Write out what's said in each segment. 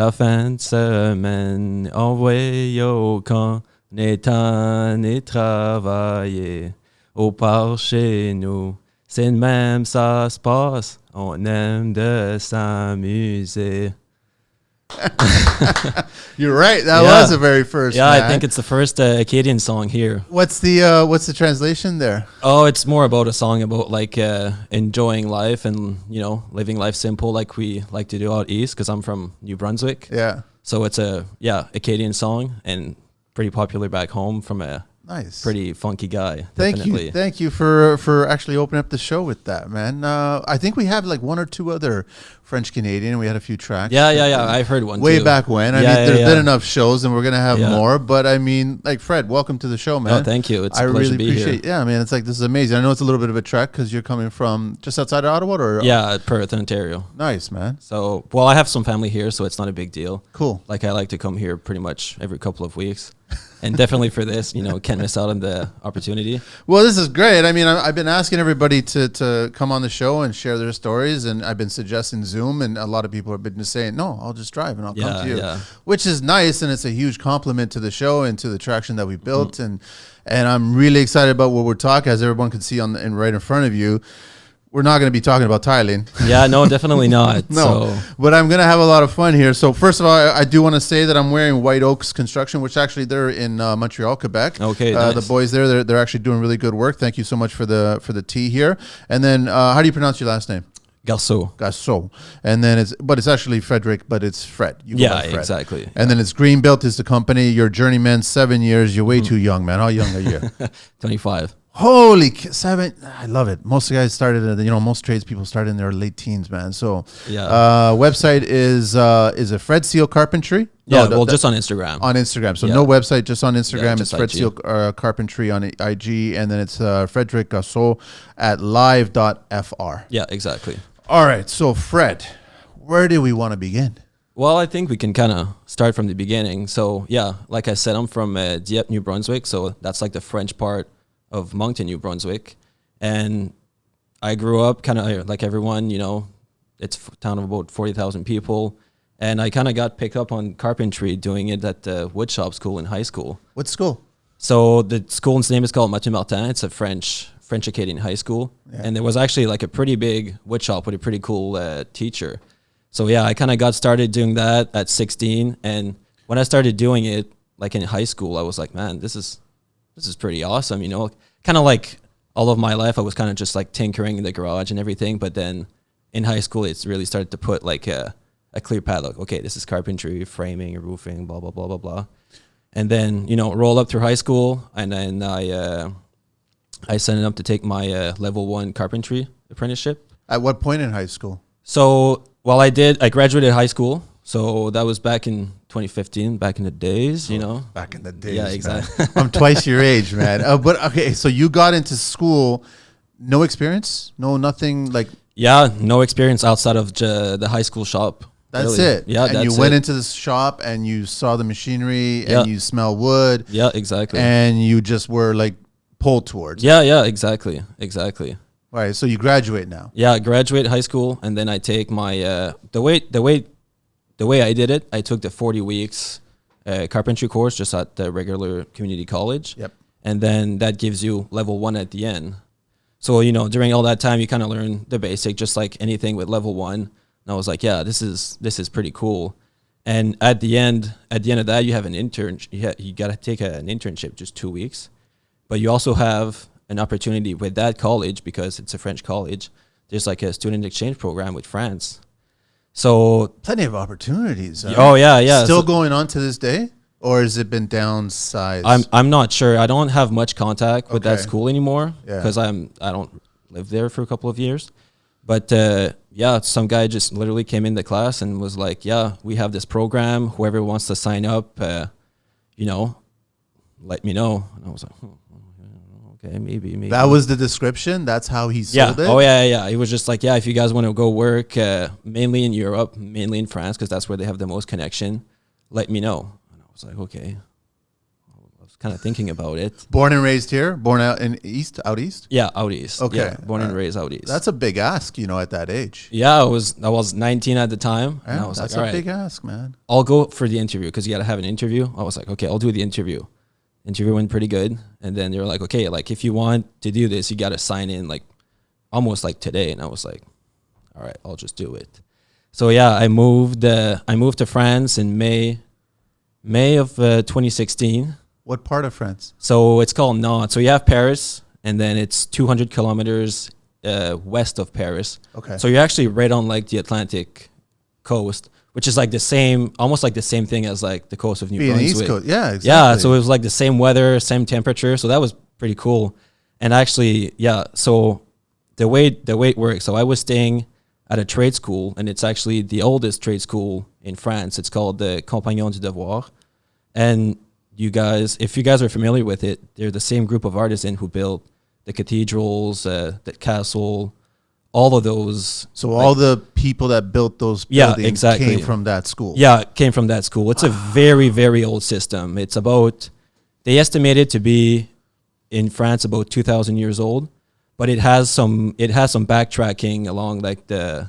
La fin de semaine, envoyé au camp, n'étant ni travailler. Au parc chez nous, c'est de même ça se passe. On aime de s'amuser. You're right. That Yeah. was the very first. Yeah, man. I think it's the first Acadian song here. What's the translation there? Oh, it's more about a song about like enjoying life and, living life simple like we like to do out east because I'm from New Brunswick. Yeah. So it's a Acadian song and pretty popular back home from a Nice. pretty funky guy. Thank you for actually opening up the show with that, man. I think we have like one or two other French Canadian. We had a few tracks. Yeah. I've heard one way too. back when. I Yeah, mean, there's yeah. been enough shows, and we're gonna have Yeah. more. But I mean, like Fred, welcome to the show, man. Oh, thank you. It's a I pleasure really to be appreciate. here. Yeah, man, it's like this is amazing. I know it's a little bit of a trek because you're coming from just outside of Ottawa, or Yeah, Perth, Ontario. nice, man. So, well, I have some family here, so it's not a big deal. Cool. Like I like to come here pretty much every couple of weeks. And definitely for this, can't miss out on the opportunity. Well, this is great. I mean, I've been asking everybody to come on the show and share their stories, and I've been suggesting Zoom, and a lot of people have been just saying, no, I'll just drive and I'll come to you, which is nice, and it's a huge compliment to the show and to the traction that we built, and I'm really excited about what we're talking. As everyone can see right in front of you, we're not going to be talking about tiling. Yeah, no, definitely not. No, So, but I'm going to have a lot of fun here. So first of all, I do want to say that I'm wearing White Oaks Construction, which actually they're in Montreal, Quebec. Okay, nice. The boys there, they're actually doing really good work. Thank you so much for the tea here. And then how do you pronounce your last name? Garceau. Garceau. And then it's actually Frederick, but it's Fred. You go Yeah, by Fred. exactly. And then it's Greenbuilt is the company. You're journeyman, 7 years. You're way too young, man. How young are you? 25. Holy 7! I love it. Most guys started, most tradespeople started in their late teens, man. So, Yeah. Website is it Fred Seal Carpentry? Yeah, No, just on Instagram. on Instagram. So Yeah. no website, just on Instagram. Yeah, It's just Fred IG. Seal Carpentry on IG, and then it's Frederick Garceau at live.fr. Yeah, exactly. All right, so Fred, where do we want to begin? Well, I think we can kind of start from the beginning. So, yeah, like I said, I'm from Dieppe, New Brunswick. So that's like the French part of Moncton, New Brunswick. And I grew up kind of like everyone, it's a town of about 40,000 people. And I kind of got picked up on carpentry doing it at the woodshop school in high school. What school? So the school's name is called Mathieu Martin. It's a French Acadian high school. Yeah. And there was actually like a pretty big woodshop with a pretty cool teacher. So yeah, I kind of got started doing that at 16. And when I started doing it, like in high school, I was like, man, this is pretty awesome. Kind of like all of my life, I was kind of just like tinkering in the garage and everything. But then in high school, it's really started to put like a clear path. Like, okay, this is carpentry, framing, roofing, blah, blah, blah, blah, blah. And then, roll up through high school. And then I signed up to take my level 1 carpentry apprenticeship. At what point in high school? So, I graduated high school. So that was back in 2015, back in the days, Back in the days. Yeah, man. exactly. I'm twice your age, man. But okay, so you got into school, no experience, nothing like. Yeah, no experience outside of the high school shop. That's really. it. Yeah, and that's you went it. into the shop and you saw the machinery Yeah. and you smell wood. Yeah, exactly. And you just were like pulled towards. Yeah, exactly. All right, so you graduate now. Yeah, I graduate high school, and then I take my the way I did it. I took the 40 weeks carpentry course just at the regular community college. Yep. And then that gives you level 1 at the end. So during all that time, you kind of learn the basic, just like anything with level 1. And I was like, yeah, this is pretty cool. And at the end of that, you have an intern. You got to take an internship, just 2 weeks. But you also have an opportunity with that college, because it's a French college. There's like a student exchange program with France. So Plenty of opportunities. Oh yeah. Still So going on to this day, or has it been downsized? I'm not sure. I don't have much contact with that Okay. school anymore Yeah. because I don't live there for a couple of years. But yeah, some guy just literally came into class and was like, "Yeah, we have this program. Whoever wants to sign up, let me know." And I was like, okay, maybe. That was the description. That's how he Yeah. sold it. Oh, yeah. It was just like, yeah, if you guys want to go work mainly in Europe, mainly in France, because that's where they have the most connection, let me know. And I was like, okay, was kind of thinking about it. Born and raised here? Born out east? Yeah, out east. Okay. Yeah, born and raised out east. That's a big ask, at that age. Yeah, I was 19 at the time. Yeah, and I was that's like, all a right, big ask, man. I'll go for the interview because you got to have an interview. I was like, okay, I'll do the interview. Interview went pretty good. And then they were like, okay, like if you want to do this, you got to sign in like almost like today. And I was like, all right, I'll just do it. So yeah, I moved to France in May of 2016. What part of France? So it's called Nantes. So you have Paris, and then it's 200 kilometers west of Paris. Okay. So you're actually right on like the Atlantic coast, which is like the same, almost like the same thing as like the coast of New Brunswick. East Coast. Yeah, exactly. Yeah, so it was like the same weather, same temperature. So that was pretty cool. And actually, yeah, so the way it works, so I was staying at a trade school, and it's actually the oldest trade school in France. It's called the Compagnon du Devoir. And you guys, if you guys are familiar with it, they're the same group of artisans who built the cathedrals, the castle, all of those. So all the people that built those buildings came from that school. Yeah, came from that school. It's a very, very old system. It's about, they estimate it to be in France about 2,000 years old, but it has some backtracking along like the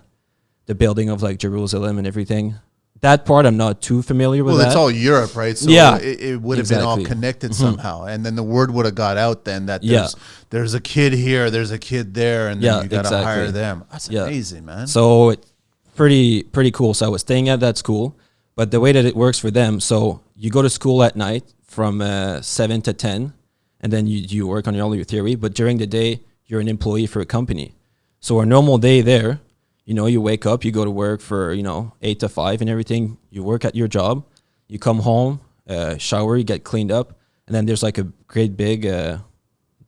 building of like Jerusalem and everything. That part I'm not too familiar with. Well, it's all Europe, right? So yeah, it would have been all connected somehow, and then the word would have got out then that there's a kid here, there's a kid there, and then you got to hire them. That's amazing, man. So it's pretty cool. So I was staying at that school, but the way that it works for them, so you go to school at night from 7 to 10, and then you work on all your theory, but during the day you're an employee for a company. So a normal day there, you wake up, you go to work for, 8 to 5 and everything. You work at your job. You come home, shower, you get cleaned up. And then there's like a great big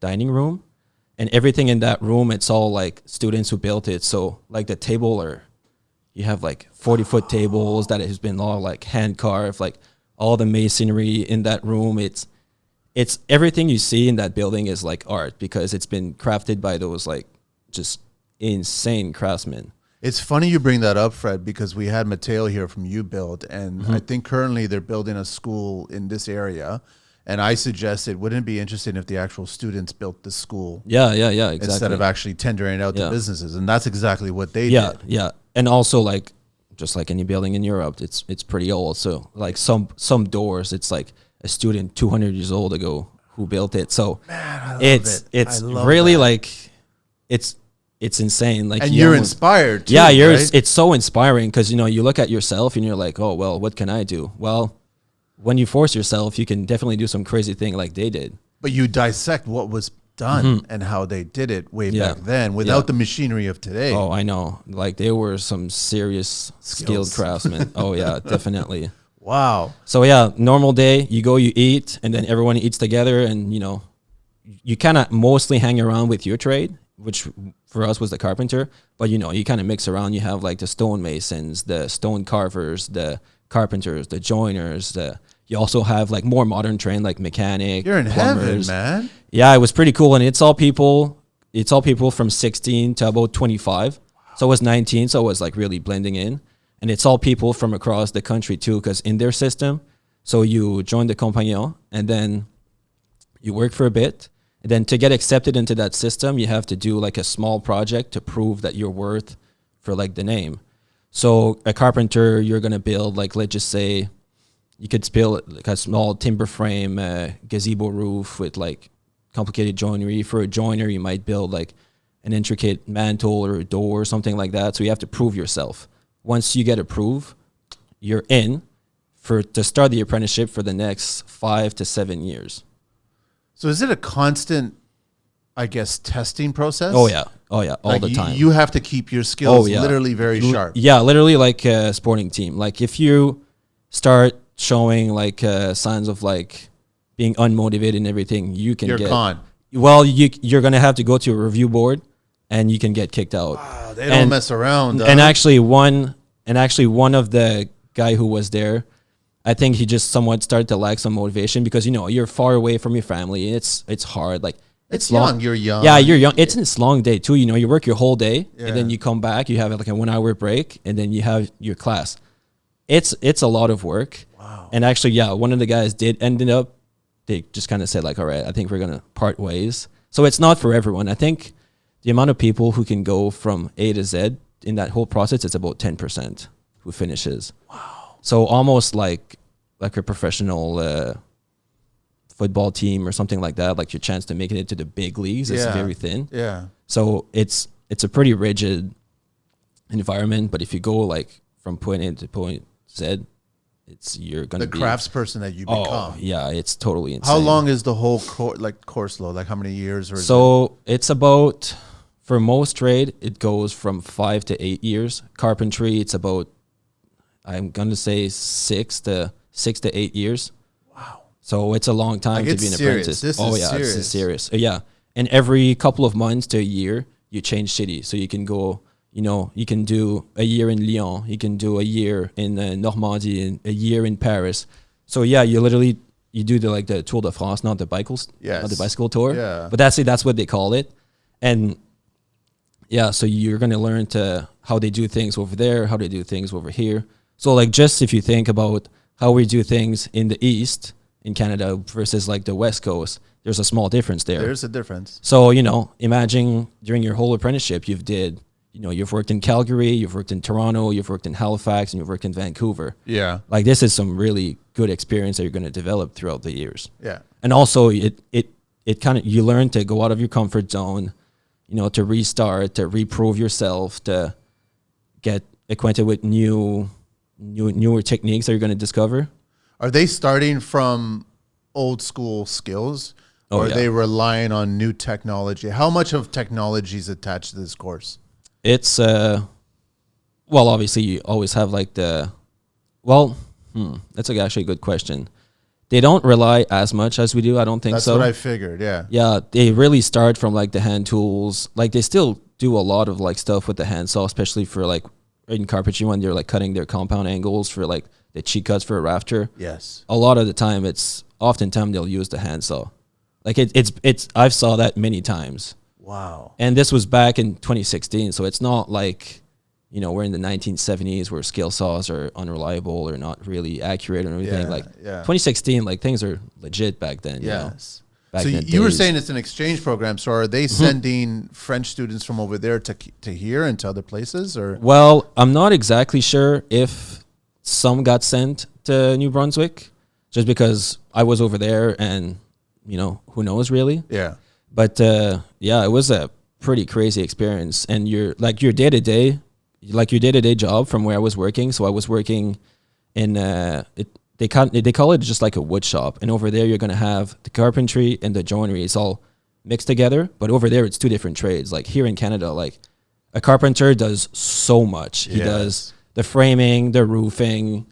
dining room. And everything in that room, it's all like students who built it. So like the table, you have like 40-foot tables that has been all like hand carved, like all the masonry in that room. It's everything you see in that building is like art because it's been crafted by those like just insane craftsmen. It's funny you bring that up, Fred, because we had Mateo here from UBuild, and I think currently they're building a school in this area. And I suggested, wouldn't it be interesting if the actual students built the school? Yeah, exactly. Instead of actually tendering out to businesses. And that's exactly what they did. Yeah. And also, like, just like any building in Europe, it's pretty old. So, like, some doors, it's like a student 200 years old ago who built it. So, man, I love it's really, like, it's insane. Like, and you're inspired too, yeah, right? It's so inspiring because, you look at yourself and you're like, oh, well, what can I do? Well, when you force yourself, you can definitely do some crazy thing like they did. But you dissect what was done and how they did it way back then without the machinery of today. Oh, I know. Like, they were some serious skilled craftsmen. Oh, yeah, definitely. Wow. So, yeah, normal day, you go, you eat, and then everyone eats together, and, you kind of mostly hang around with your trade, which for us was the carpenter, but you kind of mix around. You have like the stonemasons, the stone carvers, the carpenters, the joiners. You also have like more modern trained like mechanic. You're in plumbers. heaven, man. Yeah, it was pretty cool, and it's all people from 16 to about 25. So I was 19, so I was like really blending in, and it's all people from across the country too, because in their system, so you join the Compagnon, and then you work for a bit. And then to get accepted into that system, you have to do like a small project to prove that you're worth for like the name. So a carpenter, you're going to build like, let's just say you could build like a small timber frame, gazebo roof with like complicated joinery. For a joiner, you might build like an intricate mantle or a door or something like that. So you have to prove yourself. Once you get approved, you're in to start the apprenticeship for the next 5 to 7 years. So is it a constant, I guess, testing process? Oh, yeah, all the time. You have to keep your skills literally very sharp. Yeah, literally like a sporting team. Like if you start showing like signs of like being unmotivated and everything, you're gone. Well, you're going to have to go to a review board and you can get kicked out. Wow, they don't mess around. And actually one of the guy who was there, I think he just somewhat started to lack some motivation because, you're far away from your family. It's hard. Like it's long. You're young. Yeah, you're young. It's a long day too. You work your whole day and then you come back, you have like a 1 hour break and then you have your class. It's a lot of work. Wow. And actually, one of the guys ended up they just kind of said like, all right, I think we're gonna part ways. So it's not for everyone. I think the amount of people who can go from A to Z in that whole process is about 10% who finishes. Wow. So almost like a professional football team or something like that. Like your chance to make it into the big leagues is very thin. Yeah. So it's a pretty rigid environment. But if you go like from point A to point Z, you're gonna be the craftsperson that you become. Oh yeah, it's totally insane. How long is the whole course load? Like how many years? Or so it's about, for most trade, it goes from 5 to 8 years. Carpentry, it's about, I'm gonna say 6 to 8 years. Wow. So it's a long time to be an apprentice. This is serious. Yeah. And every couple of months to a year, you change city. So you can go, you can do a year in Lyon, you can do a year in Normandy, and a year in Paris. So yeah, you do the Tour de France, not the bicycle tour. Yeah. But that's what they call it. And yeah, so you're going to learn how they do things over there, how they do things over here. So like, just if you think about how we do things in the East, in Canada versus like the West Coast, there's a small difference there. There's a difference. So, imagine during your whole apprenticeship, you've worked in Calgary, you've worked in Toronto, you've worked in Halifax, and you've worked in Vancouver. Yeah. Like this is some really good experience that you're going to develop throughout the years. Yeah. And also it kind of, you learn to go out of your comfort zone, to restart, to reprove yourself, to get acquainted with newer techniques that you're going to discover. Are they starting from old school skills? Or are they relying on new technology? How much of technology is attached to this course? It's, obviously you always have like that's actually a good question. They don't rely as much as we do. I don't think so. That's what I figured, yeah. Yeah, they really start from like the hand tools. Like they still do a lot of like stuff with the handsaw, especially for like in carpentry when they're like cutting their compound angles for like the cheek cuts for a rafter. Yes. A lot of the time oftentimes they'll use the handsaw. Like it's I've saw that many times. Wow. And this was back in 2016, so it's not like, we're in the 1970s where scale saws are unreliable or not really accurate or anything. 2016, like things are legit back then. Yes. Back so in the you were days. saying it's an exchange program. So are they sending French students from over there to here and to other places, or? Well, I'm not exactly sure if some got sent to New Brunswick, just because I was over there and, who knows really. Yeah. But it was a pretty crazy experience. And your day-to-day job from where I was working. So I was working in they call it just like a wood shop. And over there you're gonna have the carpentry and the joinery. It's all mixed together. But over there it's two different trades. Like here in Canada, like a carpenter does so much. He does the framing, the roofing,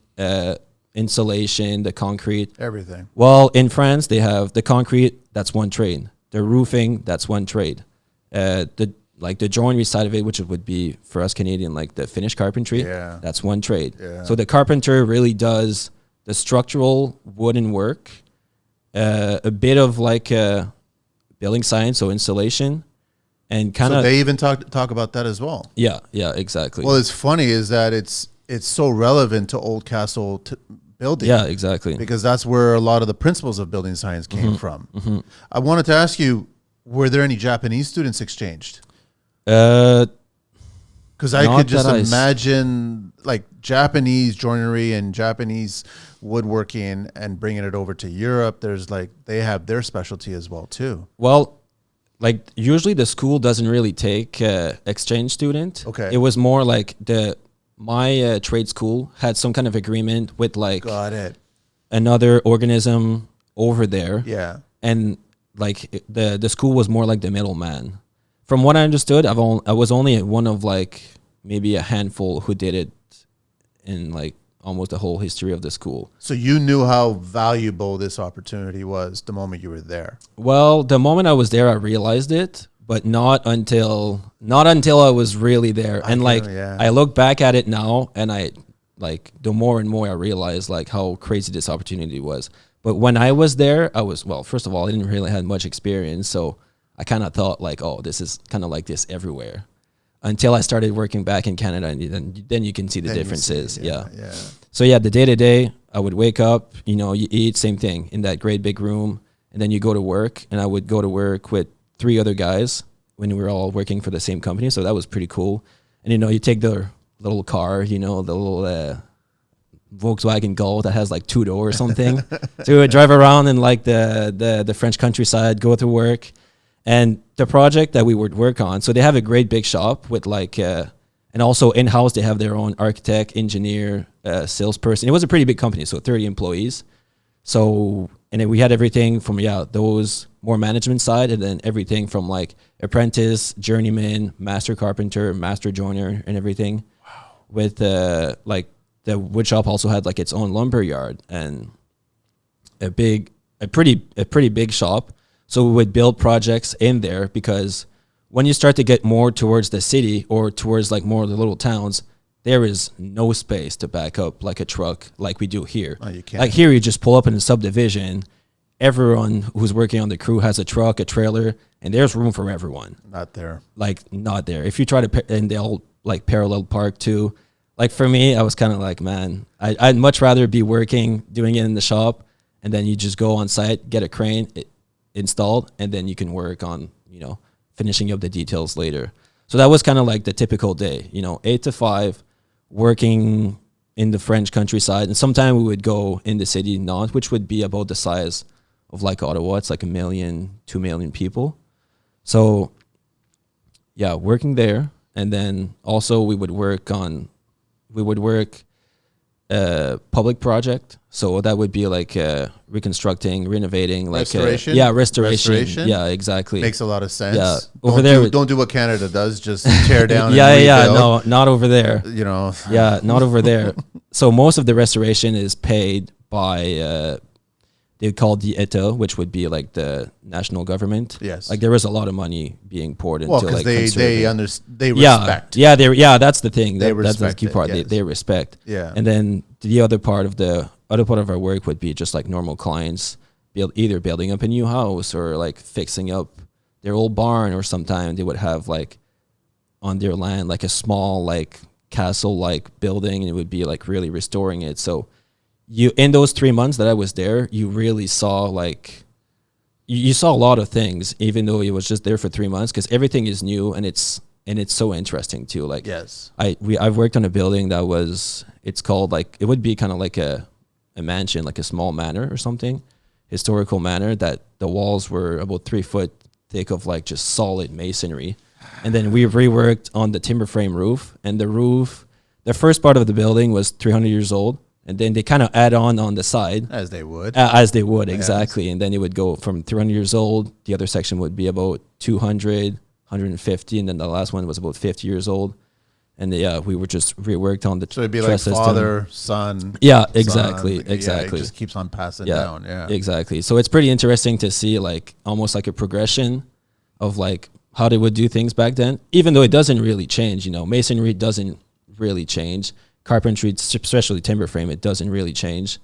insulation, the concrete, everything. Well, in France they have the concrete. That's one trade. The roofing, that's one trade. The joinery side of it, which would be for us Canadian, like the finished carpentry, that's one trade. Yeah. So the carpenter really does the structural wooden work, a bit of like building science, so insulation, and kind of. So they even talk about that as well. Yeah, exactly. Well, it's funny is that it's so relevant to old castle building. Yeah, exactly. Because that's where a lot of the principles of building science came from. Mm-hmm. I wanted to ask you, were there any Japanese students exchanged? Because I could just imagine like Japanese joinery and Japanese woodworking and bringing it over to Europe. There's like, they have their specialty as well too. Well, like usually the school doesn't really take exchange student. Okay. It was more like my trade school had some kind of agreement with like another organism over there. Yeah. And like the school was more like the middleman. From what I understood, I was only one of like maybe a handful who did it in like almost the whole history of the school. So you knew how valuable this opportunity was the moment you were there? Well, the moment I was there, I realized it, but not until I was really there. And I look back at it now, and I like the more and more I realize like how crazy this opportunity was. But when I was there, first of all, I didn't really have much experience, so I kind of thought like, oh, this is kind of like this everywhere. until I started working back in Canada, and then you can see the Then you differences. see, Yeah. yeah. So yeah, the day to day, I would wake up, you know, you eat, same thing in that great big room, and then you go to work. And I would go to work with 3 other guys when we were all working for the same company. So that was pretty cool. And you know, you take the little car, you know, the little Volkswagen Golf that has like 2 doors or something. So we would drive around in like the French countryside, go to work. And the project that we would work on, so they have a great big shop with like, and also in-house they have their own architect, engineer, salesperson. It was a pretty big company, so 30 employees. So, and then we had everything from, those more management side, and then everything from like apprentice, journeyman, master carpenter, master joiner, and everything. Wow. With like the wood shop also had like its own lumber yard and a pretty big shop. So we would build projects in there, because when you start to get more towards the city or towards like more of the little towns, there is no space to back up like a truck like we do here. Oh, you can't. Like here, you just pull up in a subdivision. Everyone who's working on the crew has a truck, a trailer, and there's room for everyone. Not there. Like not there. If you try to, and they all like parallel park too. Like for me, I was kind of like, man, I'd much rather be working, doing it in the shop, and then you just go on site, get a crane installed, and then you can work on, you know, finishing up the details later. So that was kind of like the typical day, you know, 8 to 5, working in the French countryside. And sometimes we would go in the city, Nantes, which would be about the size of like Ottawa. It's like 1 million, 2 million people. So yeah, working there. And then also we would work a public project. So that would be like reconstructing, renovating, like restoration. Restoration. Yeah, exactly. Makes a lot of sense. Yeah, Don't do what Canada does. Just tear down. No, not over there. You know. Yeah, not over there. So most of the restoration is paid by they call the État, which would be like the national government. Yes. Like there was a lot of money being poured into because like they respect. Yeah, that's the thing. That's the key part. Yes. They respect. Yeah. And then the other part of our work would be just like normal clients either building up a new house or like fixing up their old barn, or sometimes they would have like on their land like a small like castle like building, and it would be like really restoring it. So you, in those 3 months that I was there, you really saw like you saw a lot of things, even though it was just there for 3 months, because everything is new and it's so interesting too. Like yes, I've worked on a building that it's called like, it would be kind of like a mansion, like a small manor or something, historical manor, that the walls were about 3 foot thick of like just solid masonry. And then we reworked on the timber frame roof, and the first part of the building was 300 years old. And then they kind of add on the side. As they would. Exactly. Yes. And then it would go from 300 years old. The other section would be about 200, 150. And then the last one was about 50 years old. And we were just reworked on the So it'd be like father, son. Yeah, exactly. Son. Exactly. Yeah, it just keeps on passing down. Yeah, exactly. So it's pretty interesting to see like almost like a progression of like how they would do things back then, even though it doesn't really change. You know, masonry doesn't really change. Carpentry, especially timber frame, it doesn't really change,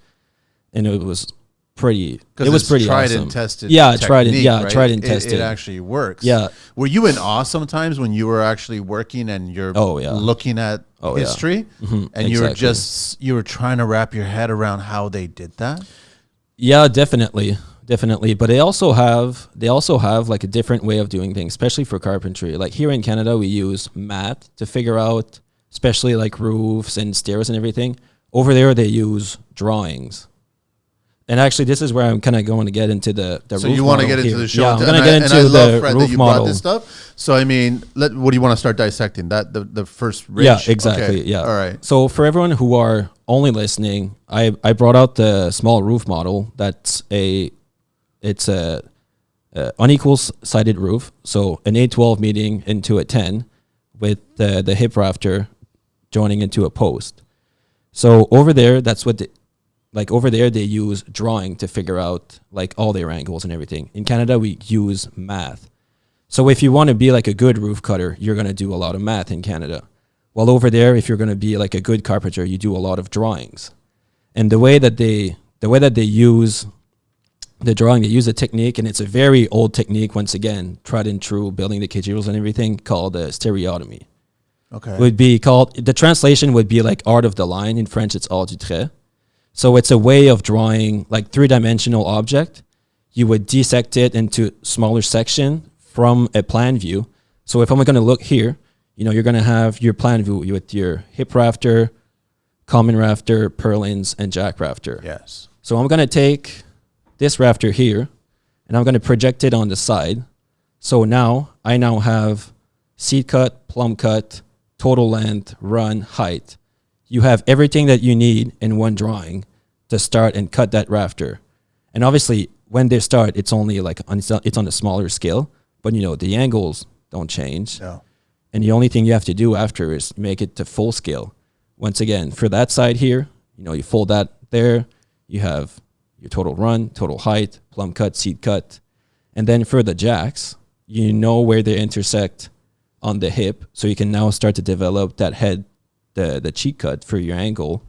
and it was pretty. It was pretty tried awesome. And tested. Yeah, tried and it, tested. It actually works. Yeah. Were you in awe sometimes when you were actually working and you're looking at history, and you were trying to wrap your head around how they did that? Yeah, definitely. But they also have like a different way of doing things, especially for carpentry. Like here in Canada, we use math to figure out, especially like roofs and stairs and everything. Over there, they use drawings. And actually, this is where I'm kind of going to get into the roof model. So you want to get into the show? Yeah, I'm going to get into the roof that you model. Brought this stuff. So I mean, what do you want to start dissecting? That the first ridge? Yeah, exactly. Okay. Yeah. All right. So for everyone who are only listening, I brought out the small roof model. It's a unequal sided roof. So an A12 meeting into a 10 with the hip rafter joining into a post. So over there, over there they use drawing to figure out like all their angles and everything. In Canada, we use math. So if you want to be like a good roof cutter, you're going to do a lot of math in Canada. While over there, if you're going to be like a good carpenter, you do a lot of drawings. And the way that they use the drawing, they use a technique, and it's a very old technique, once again, tried and true, building the cathedrals and everything, called stereotomy. Okay. would be called, the translation would be like art of the line. In French, it's art du trait. So it's a way of drawing like 3-dimensional object. You would dissect it into smaller section from a plan view. So if I'm going to look here, you know, you're going to have your plan view with your hip rafter, common rafter, purlins, and jack rafter. Yes. So I'm going to take this rafter here, and I'm going to project it on the side. So now I now have seat cut, plumb cut, total length, run, height. You have everything that you need in one drawing to start and cut that rafter. And obviously, when they start, it's only like it's on a smaller scale, but you know the angles don't change. No. And the only thing you have to do after is make it to full scale. Once again, for that side here, you know, you fold that there. You have your total run, total height, plumb cut, seat cut. And then for the jacks, you know where they intersect on the hip. So you can now start to develop that head, the cheek cut for your angle.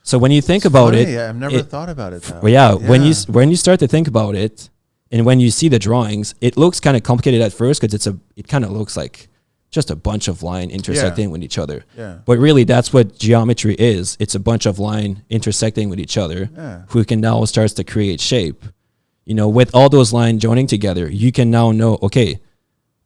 So when you think about it, I've never thought about it that way. Yeah, when you start to think about it, and when you see the drawings, it looks kind of complicated at first because it kind of looks like just a bunch of line intersecting with each other. Yeah. But really, that's what geometry is. It's a bunch of line intersecting with each other, who can now starts to create shape. You know, with all those lines joining together, you can now know, okay,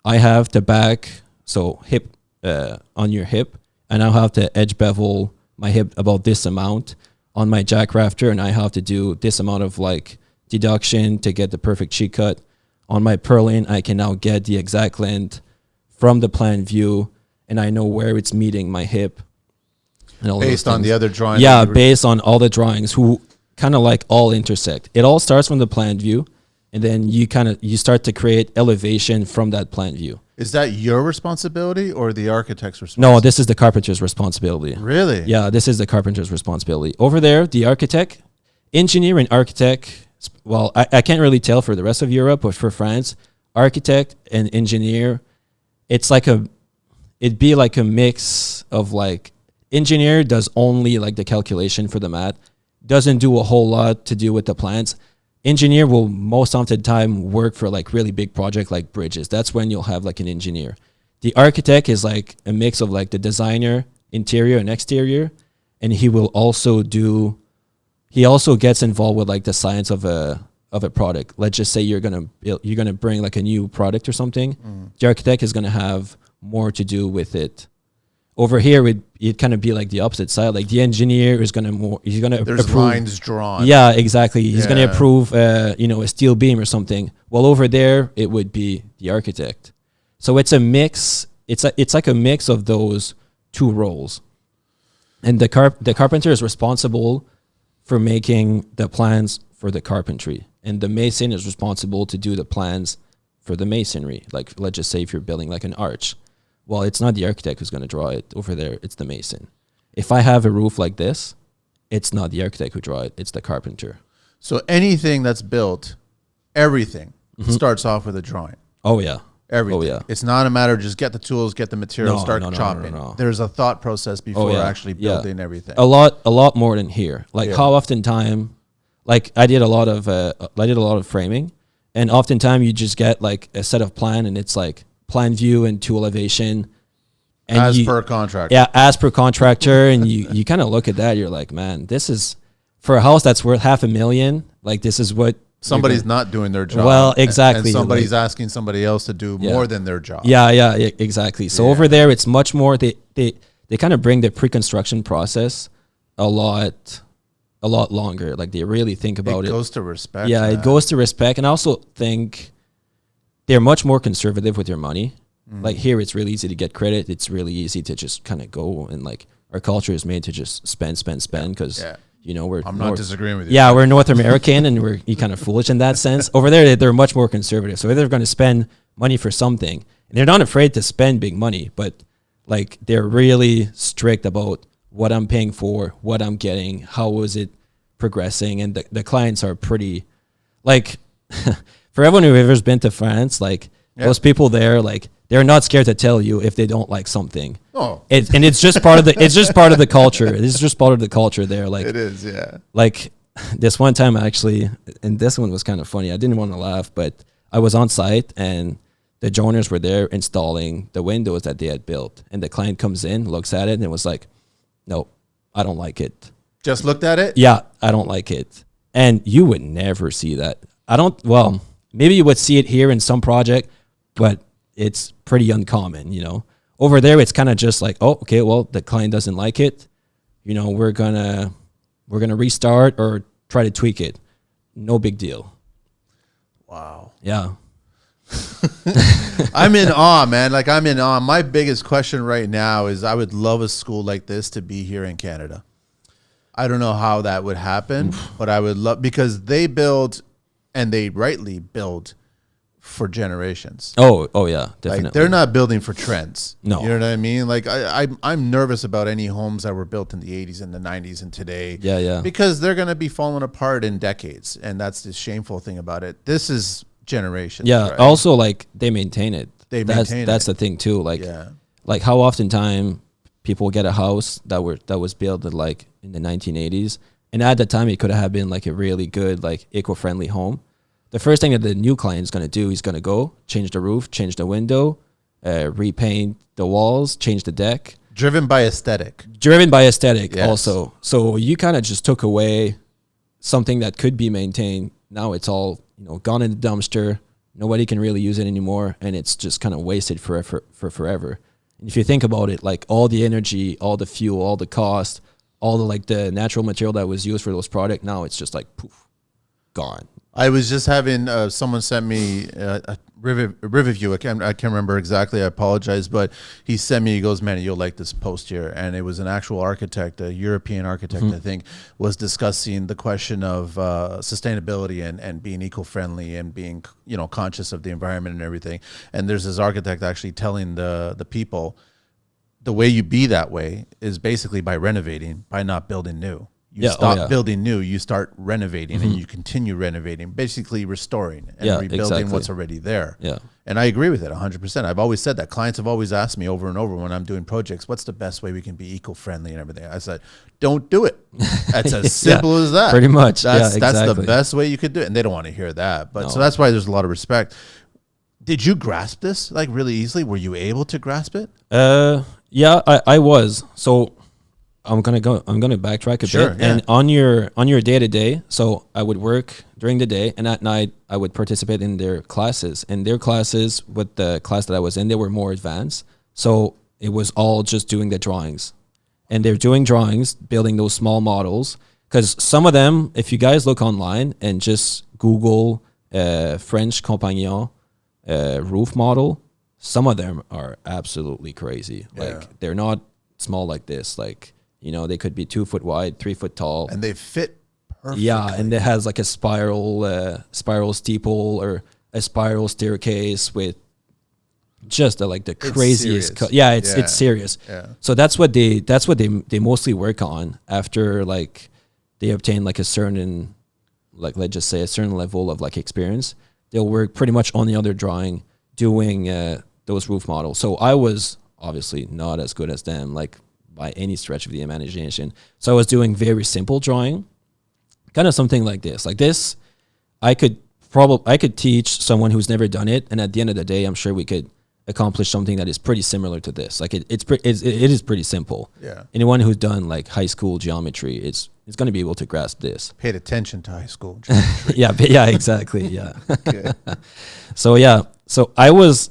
I have the back, so hip on your hip, and I'll have to edge bevel my hip about this amount on my jack rafter, and I have to do this amount of like deduction to get the perfect cheek cut. On my purlin, I can now get the exact length from the plan view, and I know where it's meeting my hip. And all based on the other drawing. Yeah, based on all the drawings, who kind of like all intersect. It all starts from the plan view, and then you start to create elevation from that plan view. Is that your responsibility or the architect's responsibility? No, this is the carpenter's responsibility. Really? Yeah, this is the carpenter's responsibility. Over there, the architect, engineer and architect, well, I can't really tell for the rest of Europe, but for France, architect and engineer, it'd be like a mix of like, engineer does only like the calculation for the math, doesn't do a whole lot to do with the plans. Engineer will most of the time work for like really big project like bridges. That's when you'll have like an engineer. The architect is like a mix of like the designer, interior and exterior, and he also gets involved with like the science of a product. Let's just say you're gonna bring like a new product or something. The architect is gonna have more to do with it. Over here, it'd kind of be like the opposite side. Like the engineer is there's approve, lines drawn. Yeah, exactly. He's gonna approve, a steel beam or something. Well, over there, it would be the architect. So it's a mix. It's like a mix of those two roles. And the carpenter is responsible for making the plans for the carpentry, and the mason is responsible to do the plans for the masonry. Like, let's just say if you're building like an arch. Well, it's not the architect who's going to draw it over there. It's the mason. If I have a roof like this, it's not the architect who draw it. It's the carpenter. So anything that's built, everything starts off with a drawing. Oh, yeah. Everything. Oh, yeah. It's not a matter of just get the tools, get the material, start chopping. No. There's a thought process before actually building everything. A lot more than here. Like how often time, like I did a lot of framing, and oftentimes you just get like a set of plan, and it's like plan view and tool elevation. And as per contractor. Yeah, as per contractor. And you kind of look at that, you're like, man, this is, for a house that's worth $500,000, like this is what, somebody's not doing their job. Well, exactly. And somebody's asking somebody else to do more than their job. Yeah, exactly. So over there, it's much more, they kind of bring the pre-construction process a lot longer. Like they really think about it. It goes to respect. Yeah, it goes to respect. And I also think they're much more conservative with your money. Like here, it's really easy to get credit. It's really easy to just kind of go, and like our culture is made to just spend because I'm not disagreeing with you. Yeah, we're North American, and we're kind of foolish in that sense. Over there, they're much more conservative. So they're going to spend money for something, and they're not afraid to spend big money, but like they're really strict about what I'm paying for, what I'm getting, how is it progressing, and the clients are pretty, like, for everyone who has been to France, like those people there, like they're not scared to tell you if they don't like something. Oh, and it's just part of the culture. It's just part of the culture there. Like it is, yeah. Like this one time actually, and this one was kind of funny. I didn't want to laugh, but I was on site and the joiners were there installing the windows that they had built, and the client comes in, looks at it, and was like, "No, I don't like it." Just looked at it? Yeah, I don't like it. And you would never see that. Well, maybe you would see it here in some project, but it's pretty uncommon, you know. Over there, it's kind of just like, oh, okay, well, the client doesn't like it. You know, we're gonna restart or try to tweak it. No big deal. Wow. Yeah. I'm in awe, man. Like, I'm in awe. My biggest question right now is I would love a school like this to be here in Canada. I don't know how that would happen, but I would love, because they build, and they rightly build, for generations. Oh yeah, definitely. Like, they're not building for trends. No. You know what I mean? Like, I'm nervous about any homes that were built in the 80s and the 90s and today. Yeah. Because they're going to be falling apart in decades, and that's the shameful thing about it. This is generations. Yeah. Right? Also, like, they maintain it. That's the thing too. Like, yeah. like how often time people get a house that was built in the 1980s, and at the time it could have been like a really good, like, eco-friendly home. The first thing that the new client is going to do, he's going to go change the roof, change the window, repaint the walls, change the deck. Driven by aesthetic. Yes. Also. So you kind of just took away something that could be maintained. Now it's all, you know, gone in the dumpster. Nobody can really use it anymore, and it's just kind of wasted for forever. And if you think about it, like, all the energy, all the fuel, all the cost, all the, like, the natural material that was used for those products, now it's just like poof, gone. I was just having someone sent me a review. I can't remember exactly. I apologize, but he sent me. He goes, "Man, you'll like this post here." And it was an actual architect, a European architect, I think, was discussing the question of sustainability and being eco-friendly and being, you know, conscious of the environment and everything. And there's this architect actually telling the people, the way you be that way is basically by renovating, by not building new. You stop building new, you start renovating, and you continue renovating, basically restoring and rebuilding what's already there. Yeah. And I agree with it 100%. I've always said that. Clients have always asked me over and over when I'm doing projects, what's the best way we can be eco-friendly and everything? I said, don't do it. That's as simple as that. Pretty much. That's the best way you could do it. And they don't want to hear that. But so that's why there's a lot of respect. Did you grasp this, like, really easily? Were you able to grasp it? Yeah, I was. So I'm gonna backtrack a bit. Yeah. And on your day-to-day, so I would work during the day, and at night I would participate in their classes. And their classes, with the class that I was in, they were more advanced. So it was all just doing the drawings. And they're doing drawings, building those small models. Because some of them, if you guys look online and just Google French Compagnon roof model, some of them are absolutely crazy. Like, they're not small like this. Like, you know, they could be 2 foot wide, 3 foot tall, and they fit perfectly. Yeah, and it has like a spiral steeple or a spiral staircase with just the craziest. It's serious. Yeah. So that's what they mostly work on after, like, they obtain like a certain, like, let's just say a certain level of, like, experience. They'll work pretty much on the other drawing doing those roof models. So I was obviously not as good as them, like, by any stretch of the imagination. So I was doing very simple drawing, kind of something like this. Like this, I could teach someone who's never done it, and at the end of the day, I'm sure we could accomplish something that is pretty similar to this. Like it is pretty simple. Yeah. Anyone who's done like high school geometry is going to be able to grasp this. Paid attention to high school geometry. yeah, exactly. Yeah. So I was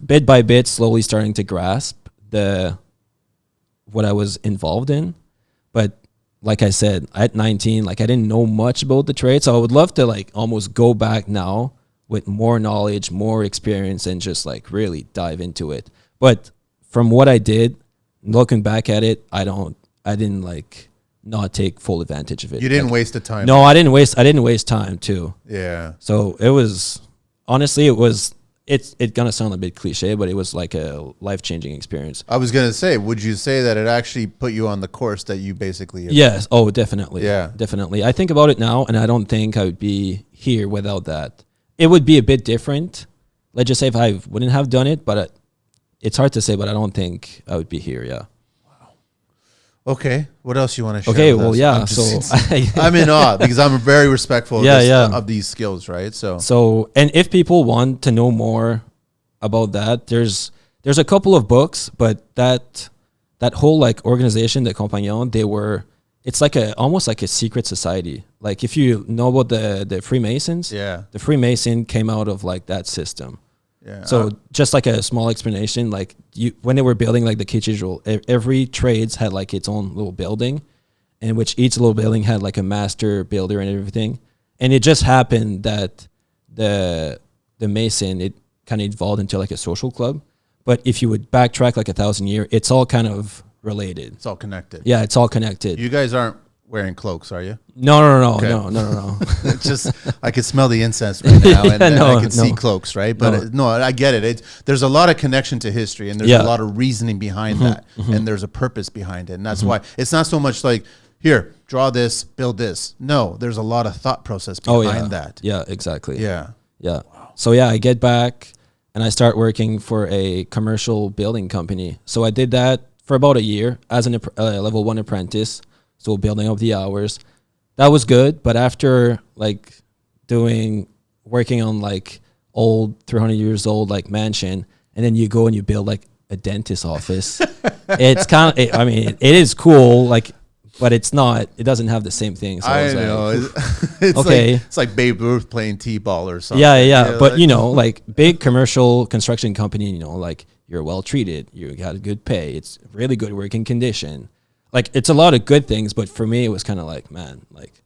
bit by bit slowly starting to grasp what I was involved in, but like I said, at 19, like, I didn't know much about the trade, so I would love to, like, almost go back now with more knowledge, more experience, and just, like, really dive into it. But from what I did, looking back at it, I didn't like not take full advantage of it. You didn't waste the time. No, I didn't waste time too. Yeah. So it was, honestly, it's gonna sound a bit cliche, but it was like a life-changing experience. I was gonna say, would you say that it actually put you on the course that you basically have? Yes. Oh, definitely. Yeah. Definitely. I think about it now, and I don't think I would be here without that. It would be a bit different. Let's just say if I wouldn't have done it, but it's hard to say, but I don't think I would be here. Yeah. Okay, what else you want to share? Okay, well, yeah. So I'm in awe because I'm very respectful of these skills, right? So and if people want to know more about that. There's a couple of books, but that whole like organization, the Compagnon, it's like almost like a secret society. Like if you know about the Freemasons, the Freemason came out of like that system. Yeah. So just like a small explanation, like when they were building like the cathedral, every trades had like its own little building, in which each little building had like a master builder and everything. And it just happened that the Mason, it kind of evolved into like a social club. But if you would backtrack like 1,000 years, it's all kind of related. It's all connected. Yeah, it's all connected. You guys aren't wearing cloaks, are you? No. Okay. No. It's just, I can smell the incense right now, and I can see cloaks, right? But I get it. There's a lot of connection to history, and there's a lot of reasoning behind that, and there's a purpose behind it, and that's why it's not so much like, here, draw this, build this. No, there's a lot of thought process behind that. Yeah, exactly. Yeah. Wow. So I get back and I start working for a commercial building company. So I did that for about a year as a level 1 apprentice. So building up the hours. That was good, but after like working on like old 300 years old like mansion, and then you go and you build like a dentist office. It's kind of, it is cool, like, but it doesn't have the same thing. So I know. It's okay. It's like Babe Ruth playing T-ball or something. Yeah. But like big commercial construction company, like you're well treated, you got good pay, it's really good working condition. Like it's a lot of good things, but for me it was kind of like, man, like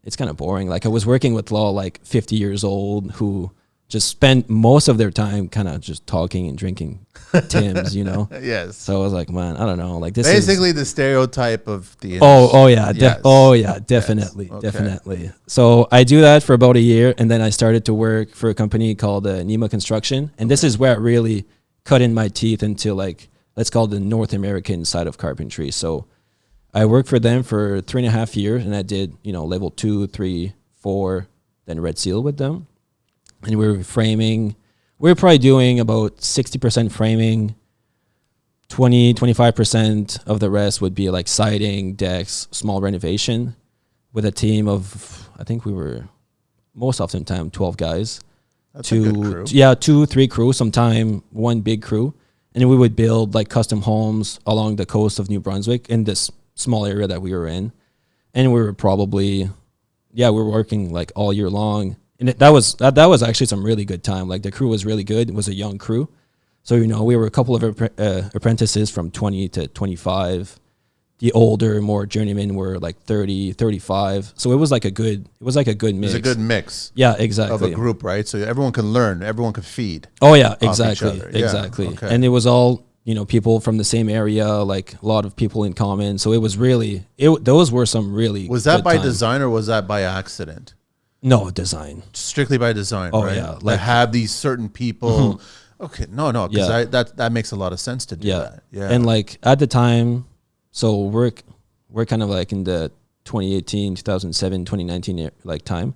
it's kind of boring. Like I was working with like 50 years old who just spent most of their time kind of just talking and drinking Tim's, Yes. So I was like, man, I don't know. Like this basically the stereotype of the industry. Definitely, yes. Okay. Definitely. So I do that for about a year, and then I started to work for a company called Nima Construction, and this is where I really cut in my teeth into like, let's call it the North American side of carpentry. So I worked for them for 3.5 years, and I did level 2, 3, 4, then Red Seal with them. And we were framing. We were probably doing about 60% framing. 25% of the rest would be like siding, decks, small renovation, with a team of, I think we were most often time 12 guys. That's a good crew. 2, 3 crews, sometime one big crew. And we would build like custom homes along the coast of New Brunswick in this small area that we were in. And we were probably, we were working like all year long. And that was actually some really good time. Like the crew was really good. It was a young crew. So, we were a couple of apprentices from 20 to 25. The older, more journeymen were like 30, 35. So it was like a good mix. It was a good mix. Yeah, exactly. Of a group, right? So everyone can learn, everyone can feed. Oh yeah, exactly. Exactly. Yeah, okay. And it was all, people from the same area, like a lot of people in common. So it was really, those were some really Was that by time. Design or was that by accident? No, design. Strictly by design, oh, right? Yeah. Like have these certain people. Mm-hmm. Okay, no, because that makes a lot of sense to do that. Yeah. And like at the time, so we're kind of like in the 2018, 2007, 2019 like time.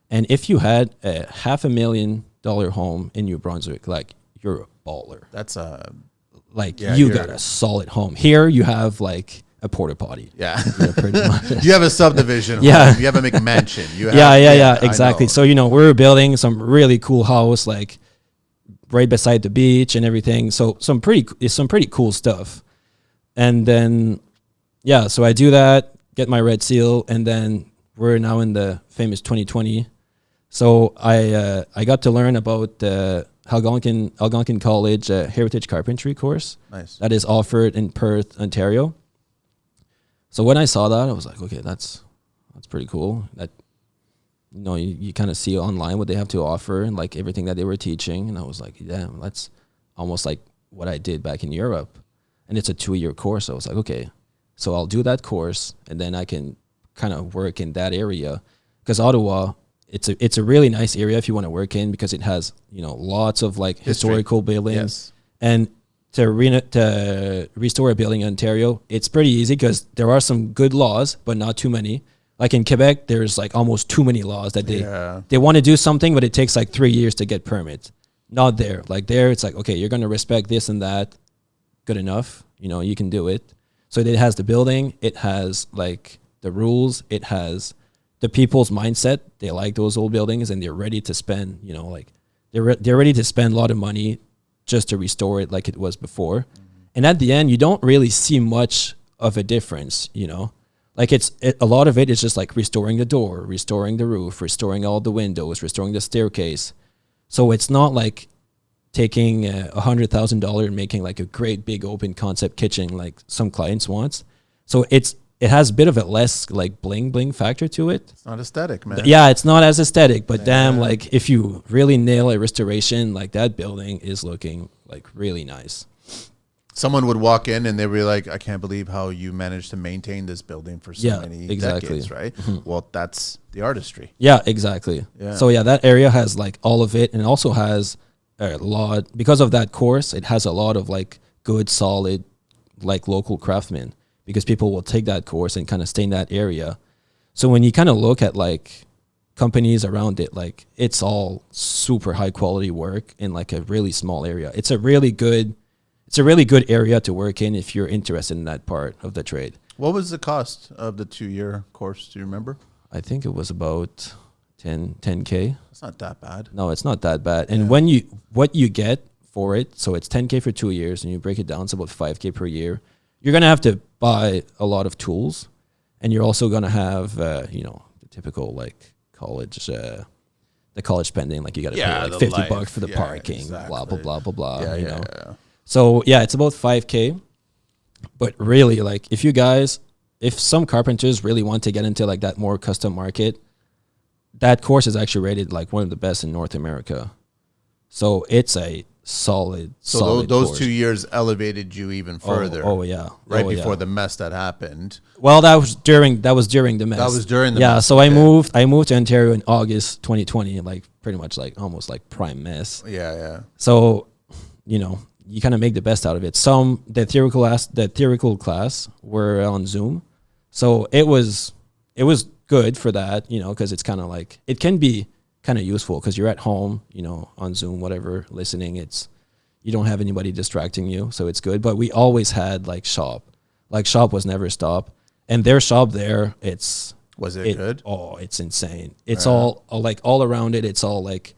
And if you had a $500,000 home in New Brunswick, like you're a baller. That's you got a solid home. Here you have like a porta potty. Yeah. Pretty much. You have a subdivision. Yeah. Home. You have a McMansion. You have, yeah, exactly. So, we were building some really cool house, like right beside the beach and everything. So some pretty cool stuff. And then, so I do that, get my Red Seal, and then we're now in the famous 2020. So I got to learn about the Algonquin College Heritage Carpentry course. Nice. That is offered in Perth, Ontario. So when I saw that, I was like, okay, that's pretty cool. That you kind of see online what they have to offer and like everything that they were teaching, and I was like, damn, that's almost like what I did back in Europe. And it's a 2-year course. So I was like, okay, so I'll do that course, and then I can kind of work in that area, because Ottawa, it's a really nice area if you want to work in, because it has lots of like historical buildings. Yes. And to restore a building in Ontario, it's pretty easy because there are some good laws, but not too many. Like in Quebec, there's like almost too many laws that they want to do something, but it takes like 3 years to get permits. Not there. Like there, it's like, okay, you're going to respect this and that. Good enough. You can do it. So it has the building. It has like the rules. It has the people's mindset. They like those old buildings and they're ready to spend, like they're ready to spend a lot of money just to restore it like it was before. And at the end, you don't really see much of a difference, you know? Like a lot of it is just like restoring the door, restoring the roof, restoring all the windows, restoring the staircase. So it's not like taking $100,000 and making like a great big open concept kitchen like some clients wants. So it has a bit of a less like bling bling factor to it. It's not aesthetic, man. Yeah, it's not as aesthetic, but damn, like if you really nail a restoration, like that building is looking like really nice. Someone would walk in and they'd be like, I can't believe how you managed to maintain this building for so many decades, right? Mm-hmm. Well, that's the artistry. Yeah, exactly. Yeah. So yeah, that area has like all of it, and it also has a lot, because of that course, it has a lot of like good, solid, like local craftsmen, because people will take that course and kind of stay in that area. So when you kind of look at like companies around it, like it's all super high quality work in like a really small area. It's a really good area to work in if you're interested in that part of the trade. What was the cost of the 2-year course? Do you remember? I think it was about 10K. It's not that bad. No, it's not that bad. And what you get for it, so it's 10K for 2 years, and you break it down, it's about 5K per year. You're going to have to buy a lot of tools, and you're also going to have, the typical like college, the college spending, like you got to pay like $50 for the parking, exactly. blah, blah, blah, blah, blah. Yeah. So yeah, it's about 5K, but really like if some carpenters really want to get into like that more custom market, that course is actually rated like one of the best in North America. So it's a solid those course. 2 years elevated you even further. Oh yeah. Right before the mess that happened. Well, that was during the mess. That was during the mess. So I moved to Ontario in August 2020, like pretty much like almost like prime mess. Yeah. So, you kind of make the best out of it. The theoretical class were on Zoom. So it was good for that, because it's kind of like, it can be kind of useful because you're at home, on Zoom, whatever, listening. You don't have anybody distracting you, so it's good. But we always had like shop. Like shop was never stop. And their shop there, was it good? Oh, it's insane. It's all around it. It's all like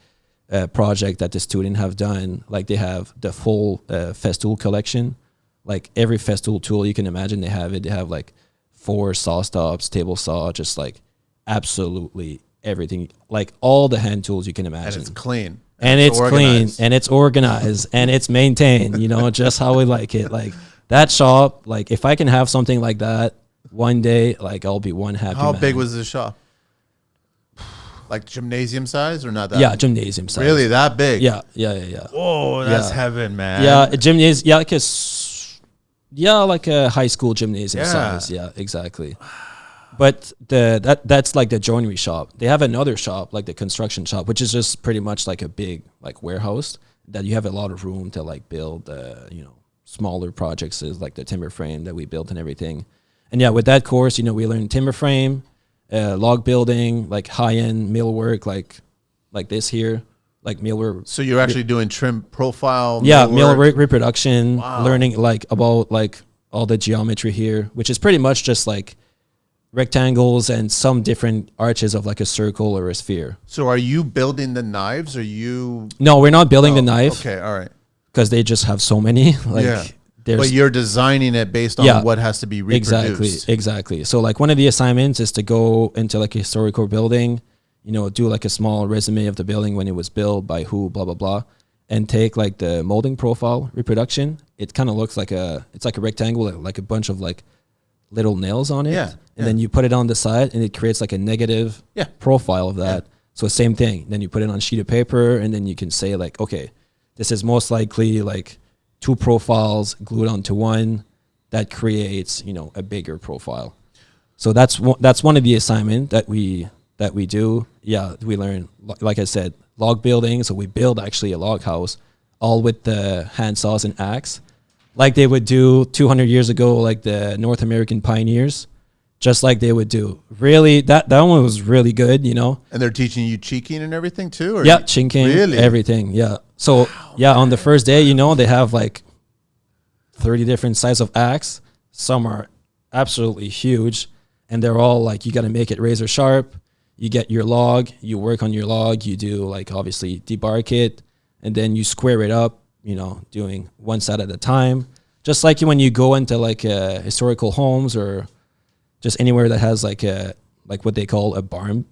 a project that the student have done. Like they have the full Festool collection. Like every Festool tool you can imagine, they have it. They have like 4 saw stops, table saw, just like absolutely everything, like all the hand tools you can imagine. And it's clean. And it's clean, and it's organized, and it's maintained, just how we like it. Like that shop, like if I can have something like that one day, like I'll be one happy How man. big was the shop? Like gymnasium size or not that? Yeah, gymnasium size. Really, that big? Yeah. Oh, that's heaven, man. Yeah, gymnasium. Yeah, like a high school gymnasium size. Yeah, exactly. But that's like the joinery shop. They have another shop, like the construction shop, which is just pretty much like a big like warehouse that you have a lot of room to like build, smaller projects, is like the timber frame that we built and everything. And yeah, with that course, we learned timber frame, log building, like high-end millwork, like this here, like millwork. So you're actually doing trim profile? Millwork reproduction, learning like about like all the geometry here, which is pretty much just like rectangles and some different arches of like a circle or a sphere. So are you building the knives? No, we're not building the knife. Okay, all right. Because they just have so many. But you're designing it based on what has to be reproduced. Exactly. So like one of the assignments is to go into like a historical building, do like a small resume of the building, when it was built, by who, blah, blah, blah, and take like the molding profile reproduction. It kind of looks like it's like a rectangle, like a bunch of like little nails on it. Yeah. And then you put it on the side and it creates like a negative profile of that. Yeah. So same thing. Then you put it on a sheet of paper and then you can say like, okay, this is most likely like 2 profiles glued onto one that creates, a bigger profile. So that's one of the assignment that we do. Yeah, we learn, like I said, log building. So we build actually a log house, all with the hand saws and axe, like they would do 200 years ago, like the North American pioneers, just like they would do. Really, that one was really good, And they're teaching you chinking and everything too? Or chinking, really? Everything, yeah. So, on the first day, they have like 30 different sizes of axe. Some are absolutely huge, and they're all like, you got to make it razor sharp. You get your log, you work on your log, you do like obviously debark it, and then you square it up, doing one side at a time. Just like when you go into like historical homes or just anywhere that has like what they call a barn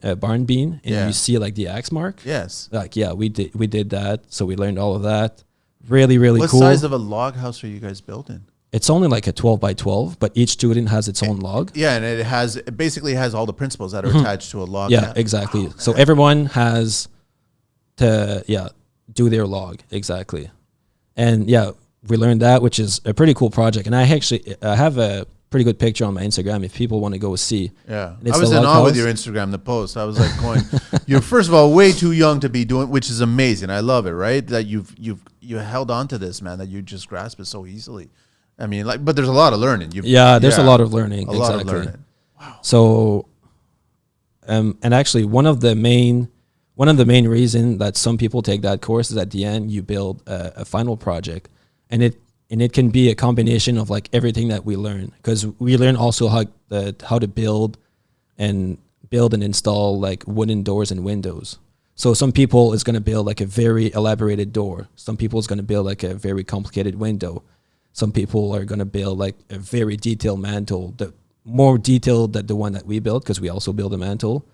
beam, and you see like the axe mark. Yes. Like we did that, so we learned all of that. Really, really cool. What size of a log house are you guys building? It's only like a 12 by 12, but each student has its own log. Yeah, and it basically has all the principles that are attached to a log. Yeah, exactly. Wow, so everyone has to do their log, exactly. And we learned that, which is a pretty cool project. And I have a pretty good picture on my Instagram if people want to go see. Yeah, I was in awe with your Instagram, the post. I was like going, you're first of all way too young to be doing, which is amazing. I love it, right? That you held on to this, man, that you just grasp it so easily. I mean, but there's a lot of learning. There's a lot of learning. Lot of learning. Wow. So, and actually one of the main reason that some people take that course is at the end you build a final project, and it can be a combination of like everything that we learn, because we learn also how to build and install like wooden doors and windows. So some people is going to build like a very elaborated door. Some people is going to build like a very complicated window. Some people are going to build like a very detailed mantle, more detailed than the one that we built, because we also build a mantle.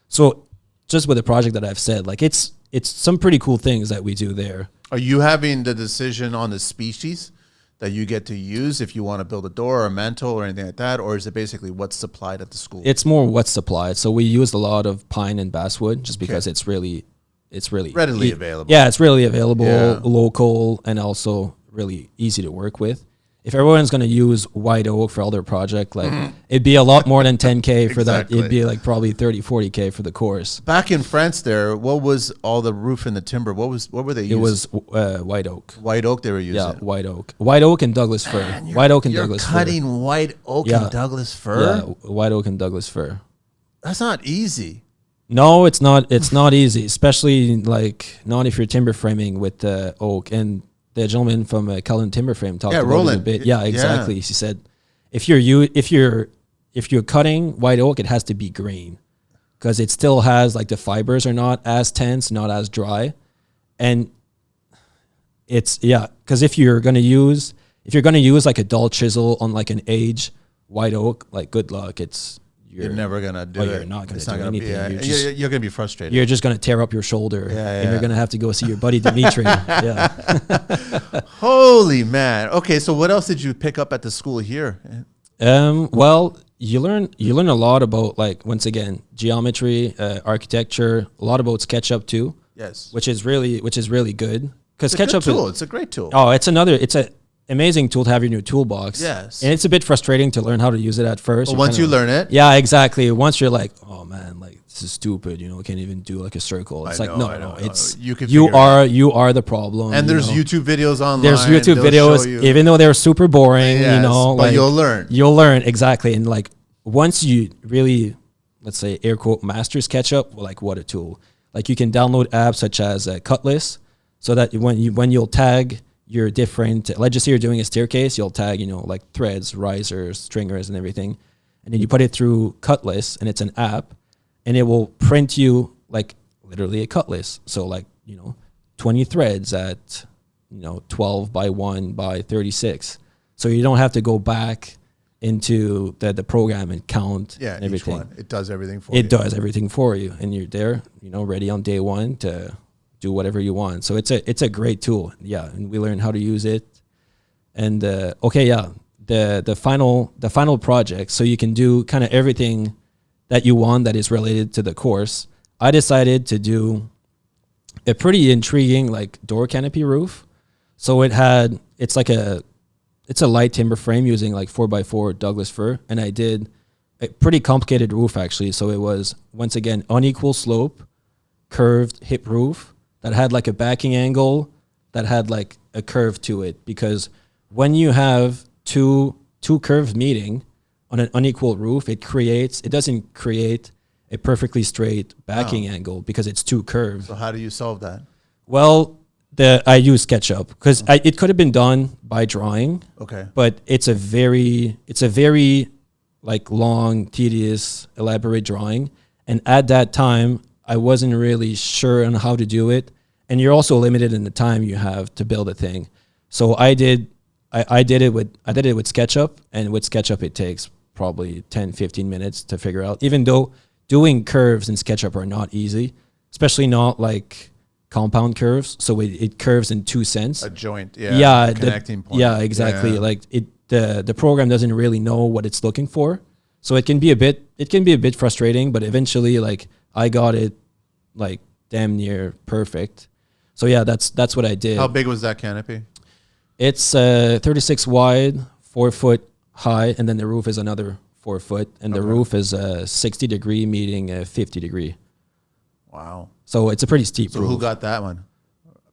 So just with the project that I've said, like it's some pretty cool things that we do there. Are you having the decision on the species that you get to use if you want to build a door or a mantle or anything like that? Or is it basically what's supplied at the school? It's more what's supplied. So we used a lot of pine and basswood just because it's really readily available. Yeah, it's really available, local, and also really easy to work with. If everyone's going to use white oak for all their project, like it'd be a lot more than 10K for that. It'd be like probably 30, 40K for the course. Back in France there, what was all the roof and the timber? What were they using? It was white oak. White oak they were using? Yeah, white oak. White oak and Douglas fir. White oak and Douglas fir. You're cutting white oak and Douglas fir? Yeah, white oak and Douglas fir. That's not easy. No, it's not. It's not easy, especially like not if you're timber framing with oak. And the gentleman from Cullen Timber Frame talked about Roland. it a bit. Yeah, exactly. He said, if you're cutting white oak, it has to be green, because it still has like the fibers are not as tense, not as dry, and it's because if you're gonna use like a dull chisel on like an aged white oak, like good luck. You're never gonna do it. You're not gonna do anything. You're gonna be frustrated. You're just gonna tear up your shoulder, and you're gonna have to go see your buddy Dimitri. Holy man. Okay, so what else did you pick up at the school here? Well, you learn a lot about, like, once again, geometry, architecture, a lot about SketchUp too. Yes, which is really good, because SketchUp it's a great tool. Oh, it's a amazing tool to have in your toolbox. Yes. And it's a bit frustrating to learn how to use it at first. But once you learn it. Yeah, exactly. Once you're like, oh man, like this is stupid, I can't even do like a circle. It's no. It's you are the problem. And there's YouTube videos online. There's YouTube videos, even though they're super boring, but like, you'll learn. You'll learn, exactly. And like once you really, let's say, air quote, master SketchUp, like what a tool. Like you can download apps such as Cutlass, so that when you'll tag your different, let's just say you're doing a staircase, you'll tag, like threads, risers, stringers, and everything. And then you put it through Cutlass, and it's an app, and it will print you like literally a Cutlass. So like, 20 threads at, 12 by 1 by 36. So you don't have to go back into the program and count and everything. Each one. It does everything for you. It does everything for you. And you're there, ready on day one to do whatever you want. So it's a great tool. Yeah. And we learn how to use it. And the final project, so you can do kind of everything that you want that is related to the course. I decided to do a pretty intriguing like door canopy roof. So it's a light timber frame using like 4x4 Douglas fir. And I did a pretty complicated roof actually. So it was, once again, unequal slope, curved hip roof that had like a backing angle that had like a curve to it, because when you have two curves meeting on an unequal roof, it doesn't create a perfectly straight backing angle because it's two curves. So how do you solve that? Well, I use SketchUp because it could have been done by drawing. Okay. But it's a very like long, tedious, elaborate drawing. And at that time, I wasn't really sure on how to do it. And you're also limited in the time you have to build a thing. So I did it with SketchUp, and with SketchUp it takes probably 10-15 minutes to figure out, even though doing curves in SketchUp are not easy, especially not like compound curves. So it curves in 2 cents. A joint, yeah, connecting point. Yeah, exactly. Yeah. Like the program doesn't really know what it's looking for, so it can be a bit frustrating. But eventually, like I got it like damn near perfect. So yeah, that's what I did. How big was that canopy? It's 36 wide, 4 foot high, and then the roof is another 4 foot, and the roof is 60 degree meeting 50 degree. Wow. So it's a pretty steep roof. So who got that one?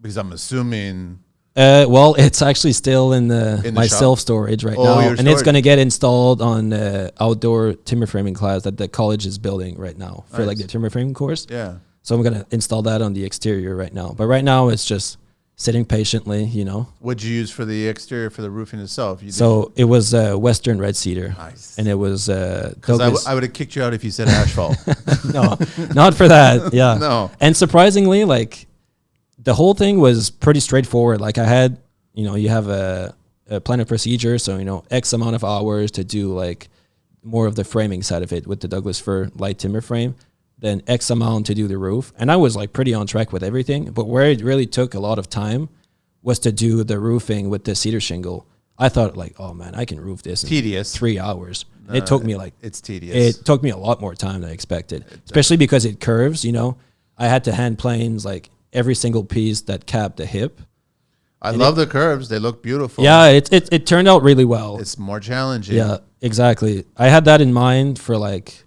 Because I'm assuming. Well, it's actually still in my shop? Self-storage right now, and storage. it's going to get installed on outdoor timber framing class that the college is building right now for like the timber framing course. Yeah. So I'm going to install that on the exterior right now. But right now it's just sitting patiently, you know. What'd you use for the exterior for the roofing itself? So it was Western red cedar. Nice. And it was because I would have kicked you out if you said asphalt. No, not for that. Yeah. No. And surprisingly, like the whole thing was pretty straightforward. Like I had, you know, you have a plan of procedure. So, you know, X amount of hours to do like more of the framing side of it with the Douglas fir light timber frame, then X amount to do the roof. And I was like pretty on track with everything. But where it really took a lot of time was to do the roofing with the cedar shingle. I thought like, oh man, I can roof this in 3 hours. It took me like, it's tedious. It took me a lot more time than I expected, especially because it curves, you know. I had to hand planes like every single piece that capped the hip. I love the curves. They look beautiful. Yeah, it turned out really well. It's more challenging. Yeah, exactly. I had that in mind for like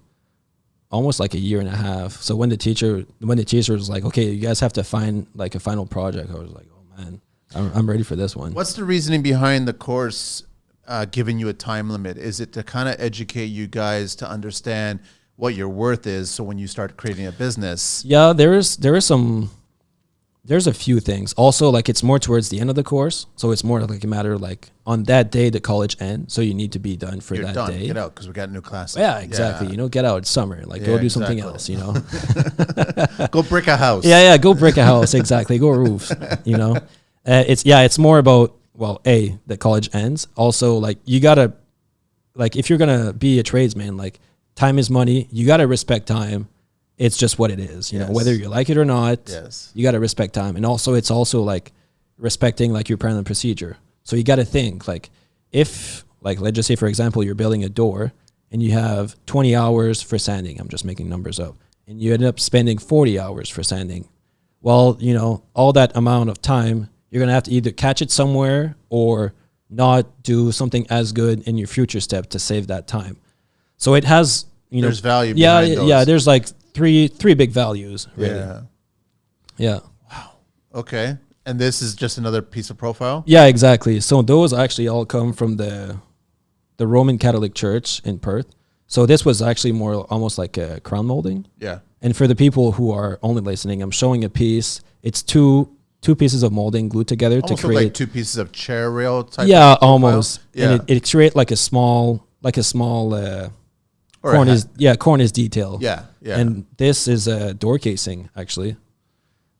almost like a year and a half. So when the teacher was like, okay, you guys have to find like a final project, I was like, oh man, I'm ready for this one. What's the reasoning behind the course giving you a time limit? Is it to kind of educate you guys to understand what your worth is, so when you start creating a business? Yeah, there's a few things. Also, like it's more towards the end of the course, so it's more like a matter of like on that day the college ends, so you need to be done for that day. Get out because we got new classes. Yeah, exactly. Yeah. You know, get out. It's summer. Like go do something else. You know, go brick a house. Yeah, go brick a house. Exactly. Go roofs. You know, it's more about the college ends. Also, like you gotta, like if you're gonna be a tradesman, like time is money. You gotta respect time. It's just what it is, you know, whether you like it or not. Yes. You got to respect time. And also, it's also like respecting like your plan and procedure. So you got to think like if, like, let's just say, for example, you're building a door and you have 20 hours for sanding. I'm just making numbers up. And you end up spending 40 hours for sanding. Well, you know, all that amount of time, you're going to have to either catch it somewhere or not do something as good in your future step to save that time. So it has, you know, there's value behind those. Yeah, there's like three big values, really. Yeah. Wow. Okay. And this is just another piece of profile? Yeah, exactly. So those actually all come from the Roman Catholic Church in Perth. So this was actually more almost like a crown molding. Yeah. And for the people who are only listening, I'm showing a piece. It's two pieces of molding glued together almost to create like 2 pieces of chair rail type. Yeah, of almost. Yeah. And it create like a small cornice detail. Yeah. And this is a door casing, actually,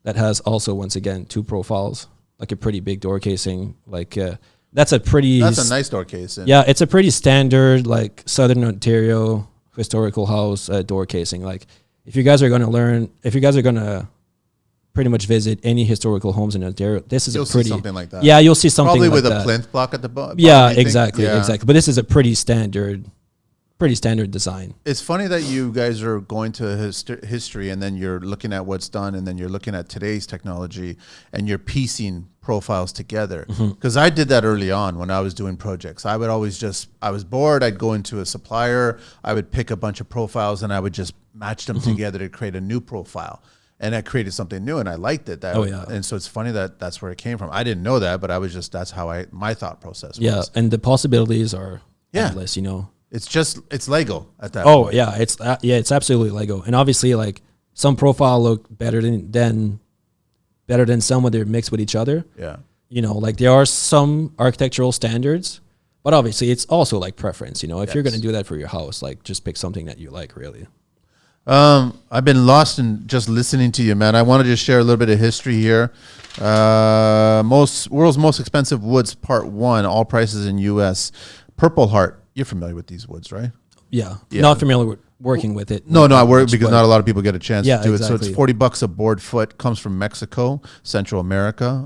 that has also, once again, 2 profiles, like a pretty big door casing. Like that's a nice door casing. Yeah, it's a pretty standard, like Southern Ontario historical house door casing. Like if you guys are going to pretty much visit any historical homes in Ontario, you'll see something like that. Yeah, you'll see something probably like with that. A plinth block at the bottom. Yeah, exactly. But this is a pretty standard design. It's funny that you guys are going to history and then you're looking at what's done and then you're looking at today's technology and you're piecing profiles together. Because I did that early on when I was doing projects. I would always I was bored. I'd go into a supplier. I would pick a bunch of profiles and I would just match them together to create a new profile. And I created something new and I liked it. And so it's funny that that's where it came from. I didn't know that, but that's how my thought process was. Yeah, and the possibilities are endless, you know. It's Lego at that point. Oh, yeah, it's absolutely Lego. And obviously, like, some profile look better than some when they're mixed with each other. Yeah. You know, like there are some architectural standards, but obviously it's also like preference, you know. If you're going to do that for your house, like just pick something that you like, really. I've been lost in just listening to you, man. I want to just share a little bit of history here. World's most expensive woods, part 1, all prices in U.S. Purple Heart. You're familiar with these woods, right? Yeah. Not familiar with working with it. No, I work because not a lot of people get a chance to do exactly. it. So it's $40 a board foot. Comes from Mexico, Central America,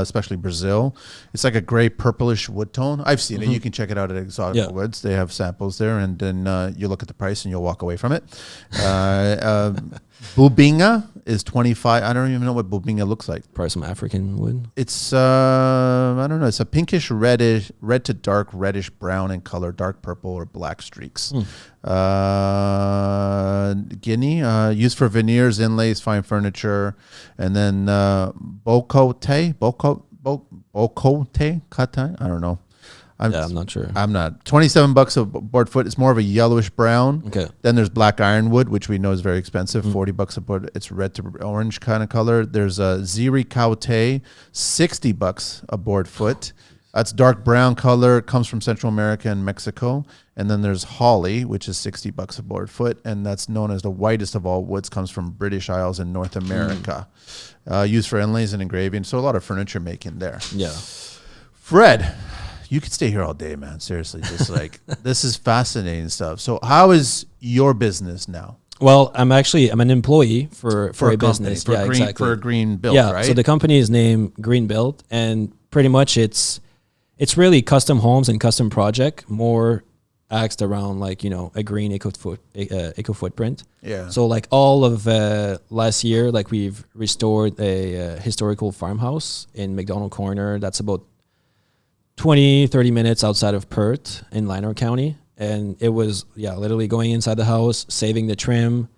especially Brazil. It's like a gray purplish wood tone. I've seen it. You can check it out at Exotic Woods. They have samples there, and then you look at the price and you'll walk away from it. Bubinga is 25. I don't even know what bubinga looks like. Probably some African wood. It's I don't know. It's a pinkish red to dark reddish brown in color, dark purple or black streaks. Guinea, used for veneers, inlays, fine furniture, and then bocote, kata. I don't know. I'm not sure. I'm not. $27 a board foot. It's more of a yellowish brown. Okay. Then there's black ironwood, which we know is very expensive. $40 a board. It's red to orange kind of color. There's a Ziri Kaute, $60 a board foot. That's dark brown color. It comes from Central America and Mexico. And then there's holly, which is $60 a board foot, and that's known as the whitest of all woods. Comes from British Isles in North America. Used for inlays and engraving. So a lot of furniture making there. Yeah. Fred, you could stay here all day, man. Seriously, just like this is fascinating stuff. So, how is your business now? Well, I'm an employee for a company, business. For Green Build, right? So the company is named Green Build, and pretty much it's really custom homes and custom project, more axed around like, a green eco footprint. Yeah. So like all of last year, like we've restored a historical farmhouse in McDonald Corner. That's about 20-30 minutes outside of Perth in Lanark County. And it was, literally going inside the house, saving the trim,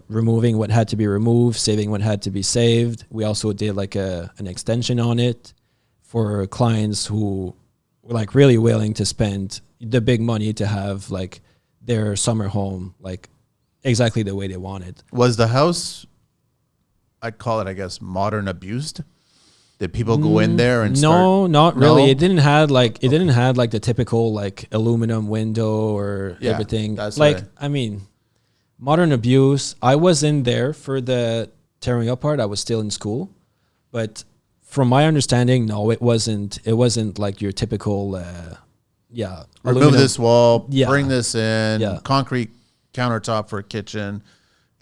removing what had to be removed, saving what had to be saved. We also did like an extension on it for clients who were like really willing to spend the big money to have like their summer home like exactly the way they wanted. Was the house, I'd call it, I guess, modern abused? Did people go in there and not really. It didn't have like the typical like aluminum window or everything. That's like right. I mean, modern abuse. I was in there for the tearing up part. I was still in school, but from my understanding, no, it wasn't. It wasn't like your typical. Remove aluminum. This wall. Bring this in. Yeah. Concrete countertop for a kitchen,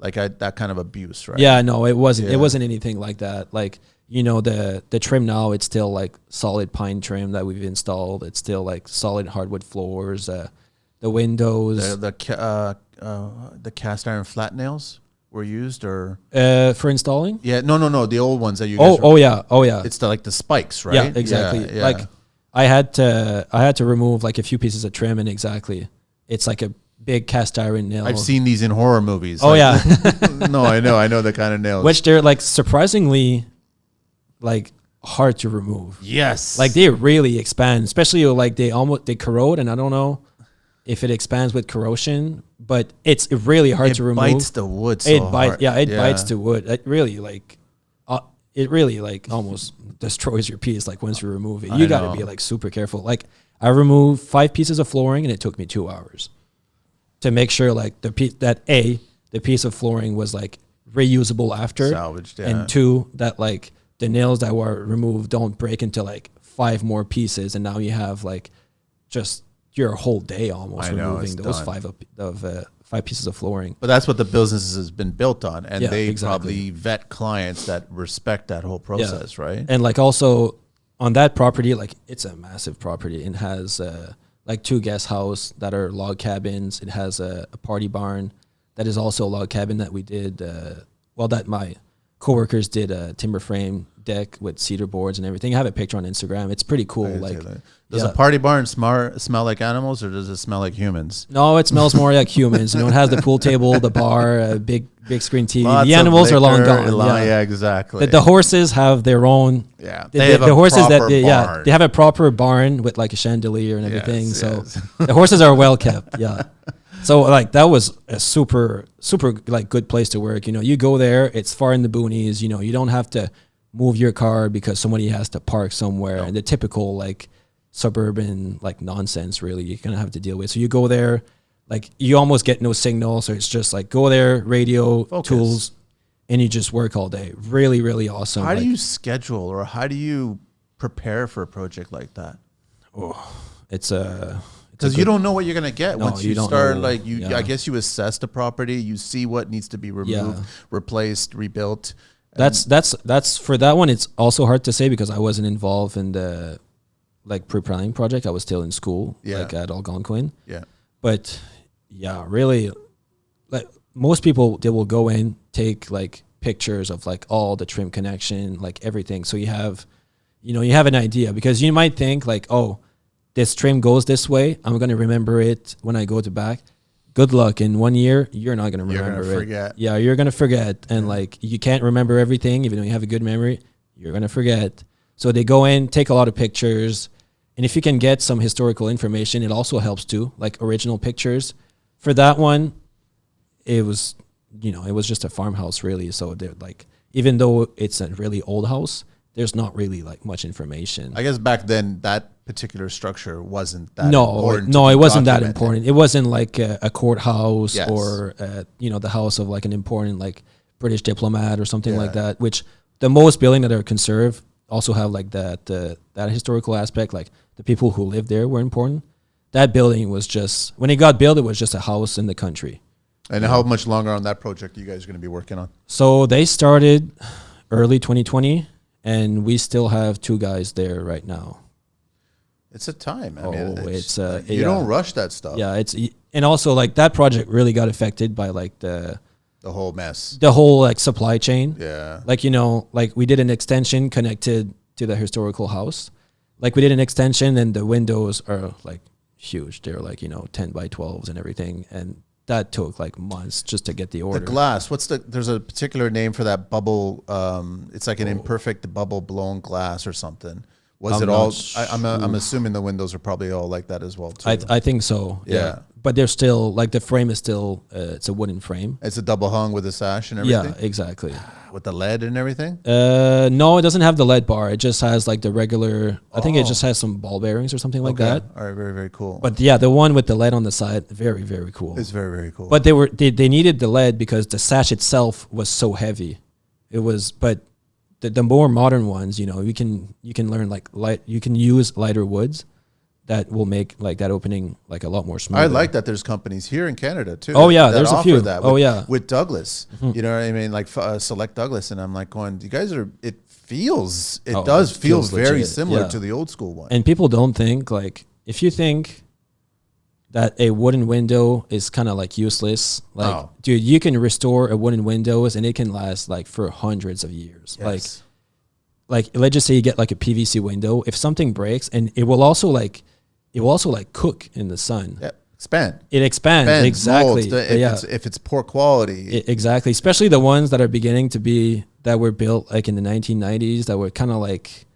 like that kind of abuse, right? Yeah, no, it wasn't. Yeah. It wasn't anything like that. Like. The trim now, it's still like solid pine trim that we've installed. It's still like solid hardwood floors, the windows. The cast iron flat nails were used, or for installing? Yeah, no, the old ones that you guys oh yeah. It's like the spikes, right? Yeah, exactly. Yeah. Like I had to remove like a few pieces of trim, and it's like a big cast iron nail. I've seen these in horror movies. Oh, yeah. No, I know the kind of nails. Which they're like surprisingly like hard to remove. Yes. Like they really expand, especially like they corrode, and I don't know if it expands with corrosion, but it's really hard to remove. It bites the wood so hard. Yeah, it bites the wood. It really like almost destroys your piece like once you remove it. You got to be like super careful. Like I removed 5 pieces of flooring and it took me 2 hours to make sure like the piece of flooring was like reusable after, salvaged, and 2, that like the nails that were removed don't break into like 5 more pieces, and now you have like just your whole day almost removing those 5 pieces of flooring. But that's what the business has been built on, and they probably vet clients that respect that whole process, right? And like also on that property, like it's a massive property. It has like 2 guest house that are log cabins. It has a party barn that is also a log cabin that we did. That my coworkers did a timber frame deck with cedar boards and everything. I have a picture on Instagram. It's pretty cool. Does a party barn smell like animals, or does it smell like humans? No, it smells more like humans. It has the pool table, the bar, a big screen TV. Lots the animals are long gone. Yeah, exactly. The horses have their own. Yeah, they have they have a proper barn with like a chandelier and everything. Yes. The horses are well kept. Yeah. So like that was a super like good place to work. You go there, it's far in the boonies. You don't have to move your car because somebody has to park somewhere. And the typical like suburban like nonsense really you're gonna have to deal with. So you go there, like you almost get no signal. So it's just like go there, radio, Focus. tools, and you just work all day. Really, really awesome. How do you schedule or how do you prepare for a project like that? Oh, it's a... Because you don't know what you're gonna get once you start. Know. Like you, I guess you assess the property, you see what needs to be removed, replaced, rebuilt. That's for that one. It's also hard to say because I wasn't involved in the like pre-planning project. I was still in school, like at Algonquin. Yeah, but yeah, really, like most people, they will go in, take like pictures of like all the trim connection, like everything. So you have an idea because you might think like, oh, this trim goes this way. I'm going to remember it when I go to back. Good luck. In 1 year, you're not going to remember it. You're going to forget. Yeah, you're going to forget. And like, you can't remember everything, even though you have a good memory, you're going to forget. So they go in, take a lot of pictures. And if you can get some historical information, it also helps too, like original pictures. For that one, it was just a farmhouse really. So they're like, even though it's a really old house, there's not really like much information. I guess back then that particular structure wasn't that important. No, it wasn't that important. It wasn't like a courthouse or the house of like an important like British diplomat or something like that. Which the most building that are conserved also have like that historical aspect. Like the people who lived there were important. That building was just, when it got built, it was just a house in the country. And how much longer on that project are you guys going to be working on? So they started early 2020. And we still have 2 guys there right now. It's a time. I mean, you don't rush that stuff. Yeah, and also like that project really got affected by like the whole mess, the whole like supply chain. Yeah, like like we did an extension connected to the historical house. Like we did an extension, and the windows are like huge. They're like 10 by 12s and everything, and that took like months just to get the order. The glass, there's a particular name for that bubble. It's like an imperfect bubble blown glass or something. Was it all? I'm assuming the windows are probably all like that as well too. I think so. Yeah. But they're still like the frame is still it's a wooden frame. It's a double hung with a sash and everything. Yeah, exactly. With the lead and everything. No, it doesn't have the lead bar. It just has like the regular. I think it just has some ball bearings or something like that. All right, very very cool. But yeah, the one with the lead on the side, very very cool. It's very very cool. But they needed the lead because the sash itself was so heavy. It was, but the more modern ones, you can learn like you can use lighter woods that will make like that opening like a lot more smooth. I like that there's companies here in Canada too. Oh yeah, there's a few. That with Douglas, you know what I mean, like Select Douglas, and I'm like going, you guys are. It does feel very similar to the old school one. And people don't think like, if you think that a wooden window is kind of like useless, like dude, you can restore a wooden windows and it can last like for hundreds of years. Yes. Like let's just say you get like a PVC window. If something breaks, and it will also like cook in the sun. Yeah. Expand. It expands exactly. If it's poor quality. Exactly. Especially the ones that are beginning to be, that were built like in the 1990s, that were kind of like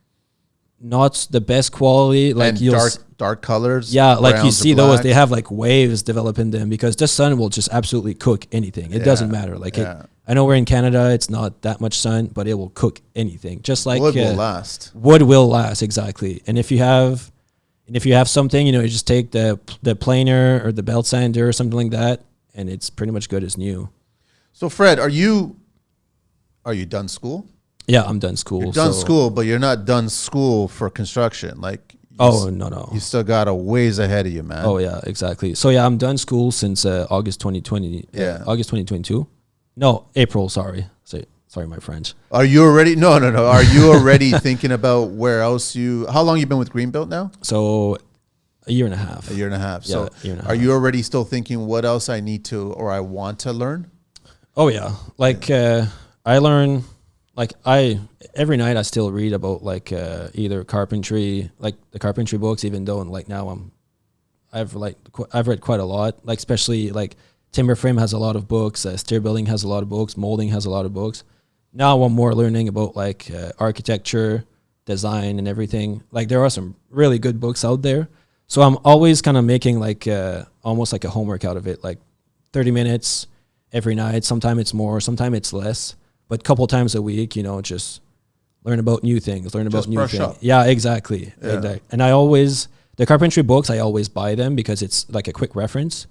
not the best quality. Like and dark colors. Yeah, like you see those, they have like waves developing them because the sun will just absolutely cook anything. It doesn't matter. Like I know we're in Canada, it's not that much sun, but it will cook anything. Just like wood will last. Wood will last, exactly. And if you have something, you just take the planer or the belt sander or something like that, and it's pretty much good as new. So Fred, are you done school? Yeah, I'm done school. You're done school, but you're not done school for construction. Like, no. You still got a ways ahead of you, man. Oh yeah, exactly. So yeah, I'm done school since August 2020. August 2022. No, April. Sorry, my French. Are you already? No. Are you already thinking about where else how long you been with Greenbuilt now? So a year and a half. A year and a half. Yeah, so are you already still thinking what else I need to or I want to learn? Oh yeah, like I learn. Like every night I still read about like either carpentry, like the carpentry books, even though like now I've read quite a lot, like especially like timber frame has a lot of books, stair building has a lot of books, molding has a lot of books. Now I'm more learning about like architecture, design and everything. Like there are some really good books out there. So I'm always kind of making like almost like a homework out of it, like 30 minutes every night. Sometimes it's more, sometimes it's less. But a couple times a week, just learn about new things, Up. Yeah, exactly. And the carpentry books, I always buy them because it's like a quick reference.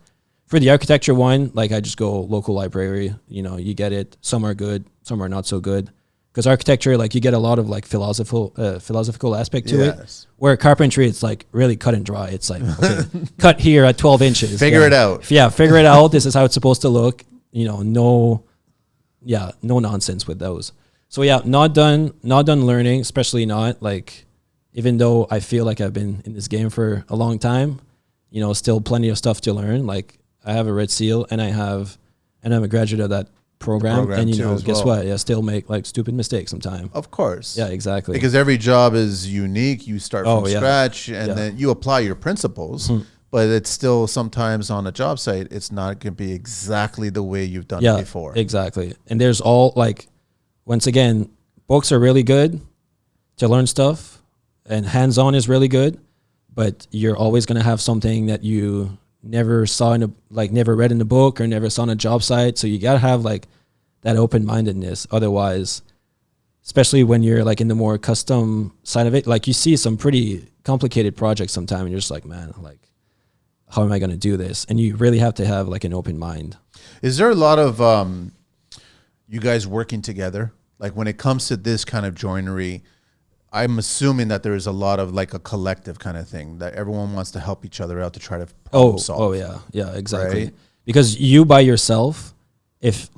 For the architecture one, like I just go local library, you know, you get it. Some are good, some are not so good. Because architecture, like you get a lot of like philosophical aspect to it. Where carpentry, it's like really cut and dry. It's like, okay, cut here at 12 inches. Figure it out. Yeah, figure it out. This is how it's supposed to look. You know, no nonsense with those. So yeah, not done learning, especially not like, even though I feel like I've been in this game for a long time, you know, still plenty of stuff to learn. Like I have a red seal and I'm a graduate of that program and you know, guess what? I still make like stupid mistakes sometimes. Of course. Yeah, exactly. Because every job is unique. You start from scratch and then you apply your principles, but it's still sometimes on a job site, it's not going to be exactly the way you've done it before. Exactly. And there's all like, once again, books are really good to learn stuff and hands-on is really good, but you're always going to have something that you never saw never read in the book or never saw on a job site. So you got to have like that open-mindedness. Otherwise, especially when you're like in the more custom side of it, like you see some pretty complicated projects sometimes and you're just like, man, like, how am I going to do this? And you really have to have like an open mind. Is there a lot of you guys working together? Like when it comes to this kind of joinery, I'm assuming that there is a lot of like a collective kind of thing that everyone wants to help each other out to try to problem solve. Oh yeah. Yeah, exactly. Right? Because you by yourself, if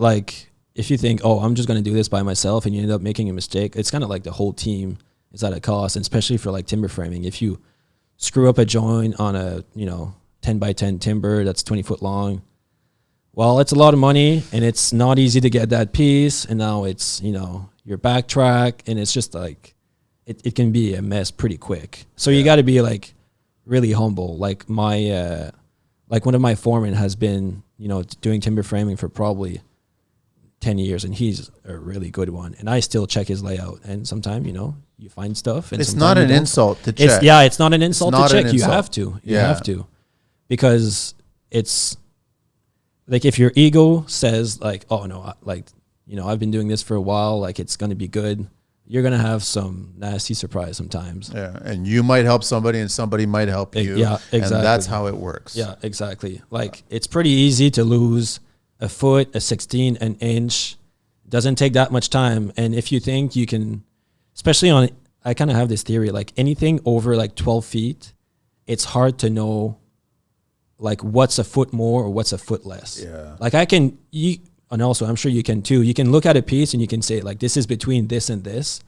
you think, oh, I'm just going to do this by myself and you end up making a mistake, it's kind of like the whole team is at a cost. And especially for like timber framing, if you screw up a joint on a, 10 by 10 timber that's 20 foot long, well, it's a lot of money and it's not easy to get that piece. And now it's, your backtrack and it's just like, it can be a mess pretty quick. So you got to be like really humble. Like my, like one of my foremen has been, doing timber framing for probably 10 years and he's a really good one. And I still check his layout. And sometimes, you find stuff. And it's not an insult to check. It's not an insult to check. You have to. You have to. Because it's like if your ego says like, oh no, like, I've been doing this for a while, like it's going to be good. You're going to have some nasty surprise sometimes. Yeah. And you might help somebody and somebody might help you. Yeah, exactly. And that's how it works. Yeah, exactly. Like it's pretty easy to lose a foot, a 16, an inch. It doesn't take that much time. And if you think you can, especially on, I kind of have this theory, like anything over like 12 feet, it's hard to know like what's a foot more or what's a foot less. Yeah. Like and also I'm sure you can too. You can look at a piece and you can say like, this is between this and this.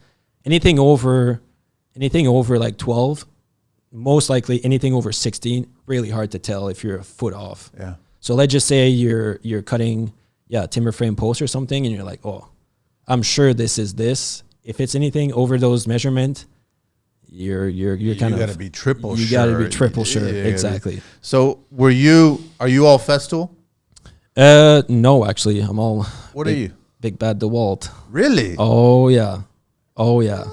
Anything over like 12, most likely anything over 16, really hard to tell if you're a foot off. Yeah. So let's just say you're cutting, timber frame post or something and you're like, oh, I'm sure this is this. If it's anything over those measurement, you got to be triple sure. You got to be triple sure. Exactly. So are you all Festool? No, actually, I'm all. What are you? Big Bad DeWalt. Really? Oh yeah.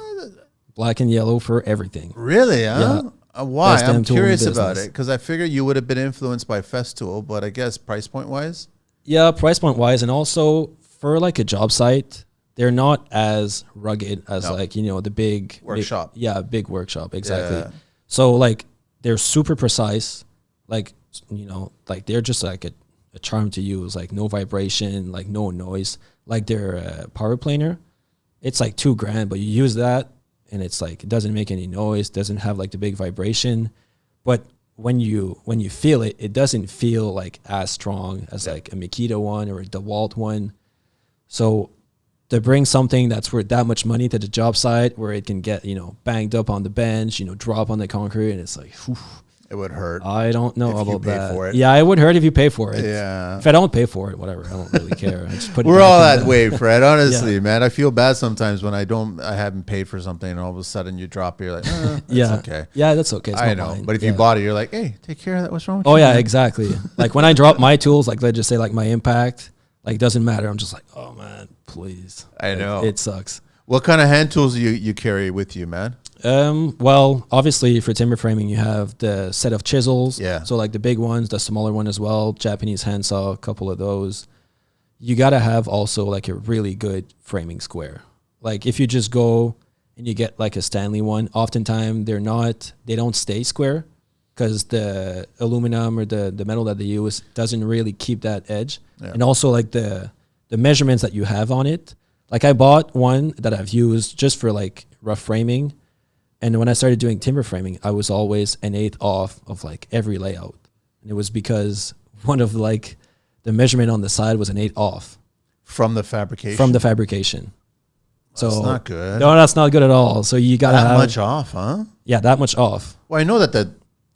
Black and yellow for everything. Really? Huh? Yeah. Why? I'm curious about it because I figured you would have been influenced by Festool, but I guess price point wise. Yeah, price point wise, and also for like a job site, they're not as rugged as the big workshop. Big workshop, exactly. Yeah. So like they're super precise, like like they're just like a charm to use, like no vibration, like no noise. Like their power planer, it's like $2,000, but you use that and it's like it doesn't make any noise, doesn't have like the big vibration. But when you feel it, it doesn't feel like as strong as like a Makita one or a DeWalt one. So to bring something that's worth that much money to the job site where it can get, banged up on the bench, drop on the concrete, and it's like, whew, it would hurt. I don't know about that. For it. Yeah, it would hurt if you pay for it. Yeah. If I don't pay for it, whatever, I don't really care. I just put We're all that way, Fred. Honestly, man, I feel bad sometimes when I haven't paid for something, and all of a sudden you drop it. You're like, that's okay. Yeah, that's okay. It's I know, but if you bought it, you're like, hey, take care of that. What's wrong with you? Oh yeah, man? exactly. Like when I drop my tools, like let's just say like my impact, like doesn't matter. I'm just like, oh man, please. I know it sucks. What kind of hand tools do you carry with you, man? Well, obviously for timber framing, you have the set of chisels. Yeah. So like the big ones, the smaller one as well, Japanese handsaw, a couple of those. You got to have also like a really good framing square. Like if you just go and you get like a Stanley one, oftentimes they don't stay square. because the aluminum or the metal that they use doesn't really keep that edge. Yeah. And also like the measurements that you have on it. Like I bought one that I've used just for like rough framing. And when I started doing timber framing, I was always an eighth off of like every layout. And it was because one of like the measurement on the side was an eighth off. From the fabrication? From the fabrication. So that's not good. No, that's not good at all. So you got to have... That much off, huh? Yeah, that much off. Well, I know that the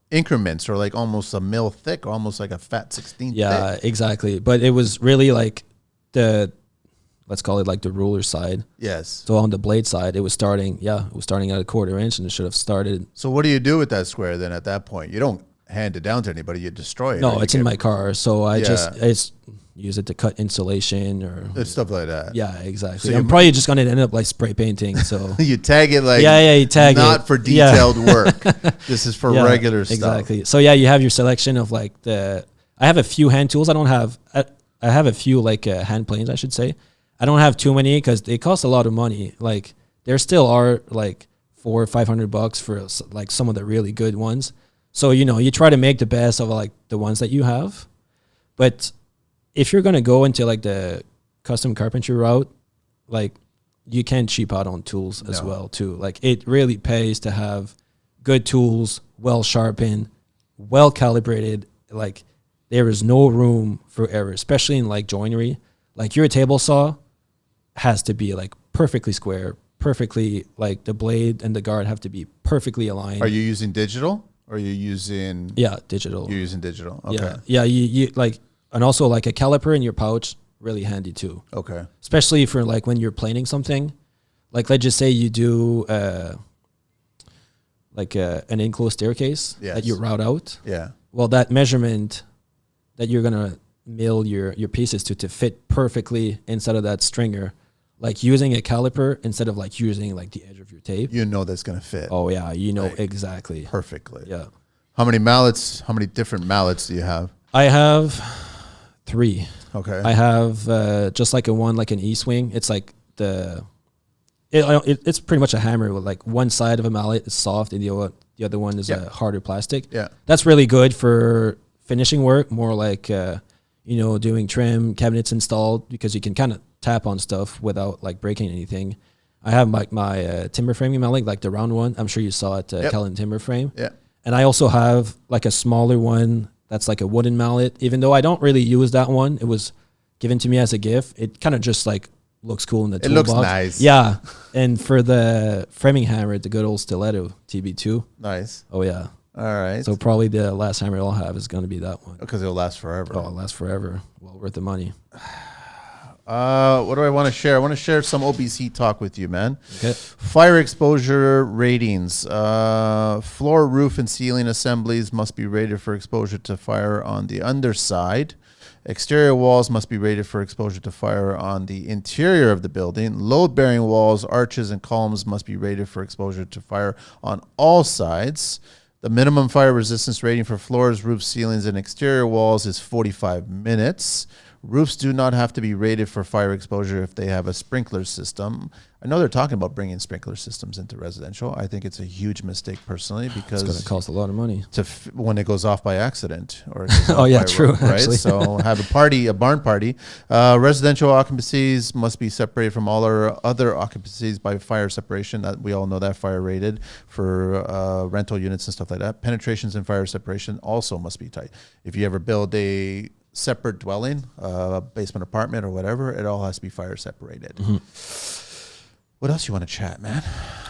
increments are like almost a mil thick, almost like a fat 16 Yeah, thick. exactly. But it was really like let's call it like the ruler side. Yes. So on the blade side, it was starting at a 1/4 inch, and it should have started. So what do you do with that square then at that point? You don't hand it down to anybody, you destroy it. No, it's in my car. So I Yeah. just use it to cut insulation or stuff like that. Yeah, exactly. So I'm probably just going to end up like spray painting. So you tag it like you tag not it. for detailed work. This is for regular stuff. Exactly. So yeah, you have your selection of like I have a few hand tools. I have a few like hand planes, I should say. I don't have too many because they cost a lot of money. Like there still are like $400 or $500 for like some of the really good ones. So, you try to make the best of like the ones that you have. But if you're going to go into like the custom carpentry route, like you can't cheap out on tools as well too. Like it really pays to have good tools, well sharpened, well calibrated. Like there is no room for error, especially in like joinery. Like your table saw has to be like perfectly square, perfectly like the blade and the guard have to be perfectly aligned. Are you using digital or are you using? Yeah, digital. You're using digital. Okay. Yeah. You like, and also like a caliper in your pouch, really handy too. Okay. Especially for like when you're planing something. Like let's just say you do an enclosed staircase that you route out. Yeah. Well, that measurement that you're gonna mill your pieces to fit perfectly inside of that stringer, like using a caliper instead of like using like the edge of your tape. That's gonna fit. Oh yeah, exactly. Perfectly. Yeah. How many different mallets do you have? I have 3. Okay. I have just like an E-swing. It's like it's pretty much a hammer with like one side of a mallet is soft and the other one is a harder plastic. Yeah. That's really good for finishing work, more like doing trim, cabinets installed, because you can kind of tap on stuff without like breaking anything. I have my timber framing mallet, like the round one. I'm sure you saw it at Kellen Timber Frame. Yeah. And I also have like a smaller one that's like a wooden mallet. Even though I don't really use that one, it was given to me as a gift. It kind of just like looks cool in the toolbox. It looks nice. Yeah. And for the framing hammer, the good old Stiletto TB2. Nice. Oh yeah. All right. So probably the last hammer I'll have is going to be that one. Because it'll last forever. Oh, it'll last forever. Well worth the money. What do I want to share? I want to share some OBC talk with you, man. Okay. Fire exposure ratings. Floor, roof, and ceiling assemblies must be rated for exposure to fire on the underside. Exterior walls must be rated for exposure to fire on the interior of the building. Load-bearing walls, arches, and columns must be rated for exposure to fire on all sides. The minimum fire resistance rating for floors, roofs, ceilings, and exterior walls is 45 minutes. Roofs do not have to be rated for fire exposure if they have a sprinkler system. I know they're talking about bringing sprinkler systems into residential. I think it's a huge mistake personally because it's going to cost a lot of money when it goes off by accident or it goes oh yeah, by true. Road, right? Actually. So have a barn party. Residential occupancies must be separated from all our other occupancies by fire separation. That we all know that fire rated for rental units and stuff like that. Penetrations and fire separation also must be tight. If you ever build a separate dwelling, basement apartment or whatever, it all has to be fire separated. Mm-hmm. What else you want to chat, man?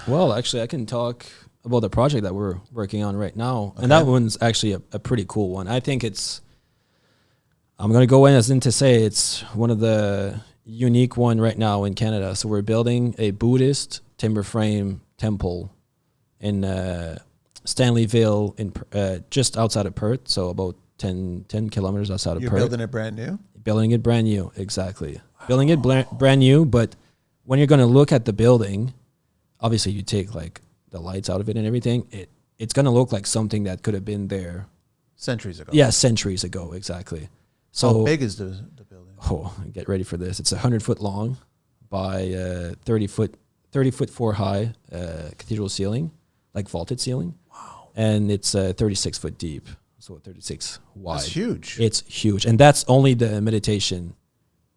Well, actually, I can talk about the project that we're working on right now. Okay. And that one's actually a pretty cool one. I think I'm going to go in as in to say it's one of the unique one right now in Canada. So we're building a Buddhist timber frame temple in Stanleyville, in just outside of Perth. So about 10 kilometers outside of Perth. You're building it brand new? Building it brand new, exactly. Wow. Building it brand new, but when you're going to look at the building, obviously you take like the lights out of it and everything, it's going to look like something that could have been there centuries ago. Yeah, centuries ago, exactly. So how big is the building? Oh, get ready for this. It's 100 foot long by 30 foot 4 high cathedral ceiling, like vaulted ceiling. Wow. and it's 36 foot deep, so 36 wide. That's huge. It's huge, and that's only the meditation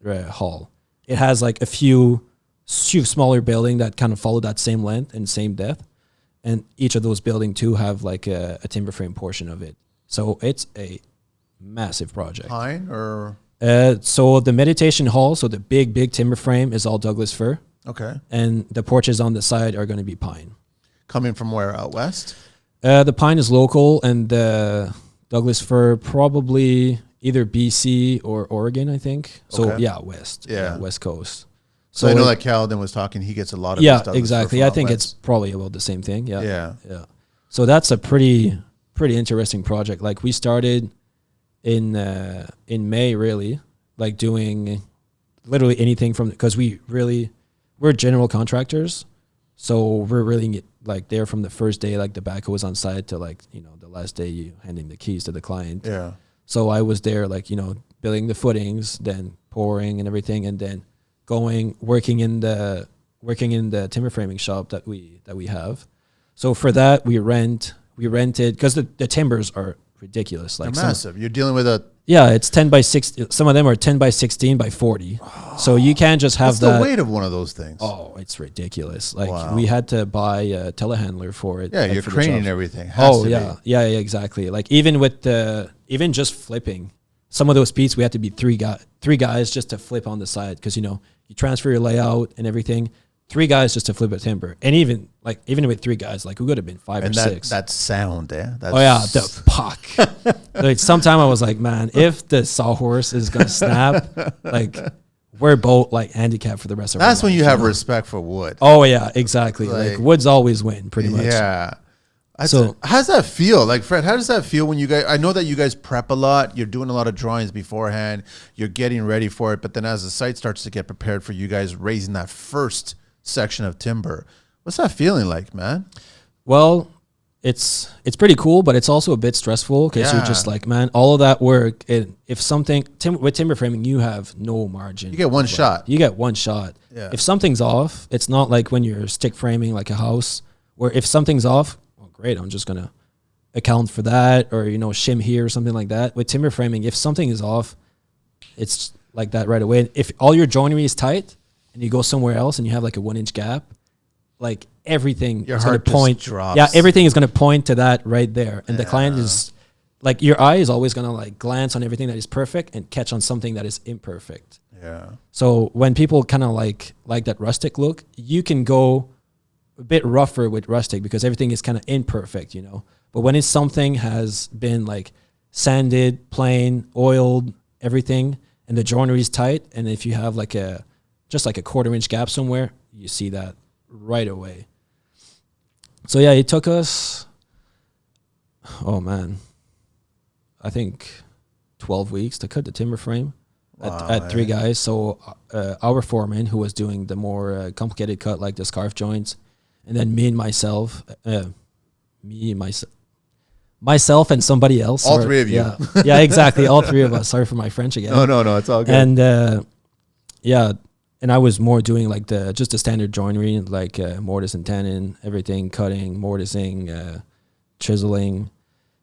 hall. It has like a few smaller building that kind of follow that same length and same depth, and each of those building too have like a timber frame portion of it. So it's a massive project. Pine or so the meditation hall, so the big timber frame is all Douglas fir. Okay. And the porches on the side are going to be pine. Coming from where, out west? The pine is local, and the Douglas fir probably either BC or Oregon, I think. So Okay. yeah, west. Yeah. West coast. So I know that Calden was talking. He gets a lot of yeah, his Douglas exactly. fir I from think out it's west. probably about the same thing. Yeah. Yeah. So that's a pretty interesting project. Like we started in May, really, like doing literally anything from, because we're general contractors, so we're really like there from the first day, like the backhoe was on site, to like, you know, the last day you handing the keys to the client. Yeah. So I was there, like, you know, building the footings, then pouring and everything, and then working in the timber framing shop that we have. So for that we rented, because the timbers are ridiculous. Like They're massive. You're dealing with a... Yeah, it's 10 by 6. Some of them are 10 by 16 by 40. So you can't just have What's that. the weight of one of those things? Oh, it's ridiculous. Like Wow. we had to buy a telehandler for it. Yeah, like, you're for the craning jobs. everything. Has Oh to yeah. be. Yeah, exactly. Like even just flipping some of those beats, we had to be three guys just to flip on the side, because, you know, you transfer your layout and everything. 3 guys just to flip a timber, and even with 3 guys, like we could have been 5 And or 6. that sound, eh? That's, Oh yeah, the puck. Like sometime I was like, man, if the sawhorse is gonna snap, like we're both like handicapped for the rest of our That's when life, you have know? respect for wood. Oh yeah, exactly. Like Like- woods always win, pretty much. Yeah. So- How does that feel? Like, Fred, how does that feel when you guys, I know that you guys prep a lot, you're doing a lot of drawings beforehand, you're getting ready for it, but then as the site starts to get prepared for you guys raising that first section of timber, what's that feeling like, man? Well, it's pretty cool, but it's also a bit stressful, because you're just Yeah. like, man, all of that work, if something, with timber framing, you have no margin. You get one shot. You get one shot. Yeah. If something's off, it's not like when you're stick framing like a house, where if something's off, well, great, I'm just gonna account for that, or, you know, shim here or something like that. With timber framing, if something is off, it's like that right away. If all your joinery is tight and you go somewhere else and you have like a 1-inch gap, like everything Your is going heart to just point. drops. Yeah, everything is going to point to that right there, and the client Yeah. is like, your eye is always going to like glance on everything that is perfect and catch on something that is imperfect. Yeah. So when people kind of like that rustic look, you can go a bit rougher with rustic because everything is kind of imperfect, you know. But when it's something has been like sanded, plain, oiled, everything, and the joinery is tight, and if you have like just like a 1/4-inch gap somewhere, you see that right away. So yeah, it took us, oh man, I think 12 weeks to cut the timber frame. At 3 guys. So our foreman, who was doing the more complicated cut, like the scarf joints, and then me and myself, myself and somebody else. All 3 of you. Yeah, yeah, exactly. All 3 of us. Sorry for my French again. No, it's all good. And yeah, and I was more doing like just the standard joinery, like mortise and tenon, everything, cutting, mortising, chiseling.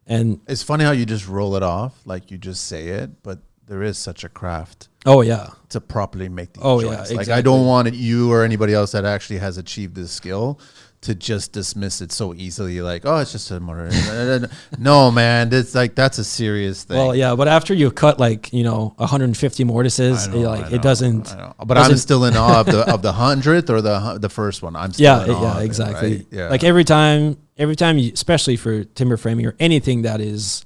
And it's funny how you just roll it off, like you just say it, but there is such a craft oh yeah, to properly make these Oh, joints. yeah, Like, exactly. I don't want you or anybody else that actually has achieved this skill to just dismiss it so easily. Like, oh, it's just a motor. No, man, it's like, that's a serious thing. well, yeah, but after you cut like, you know, 150 mortises, I know, like I know, it doesn't. I know. But I'm still in awe of the 100th or the first one. I'm still in awe Yeah, of it, exactly. right? Yeah. Like every time you, especially for timber framing or anything that has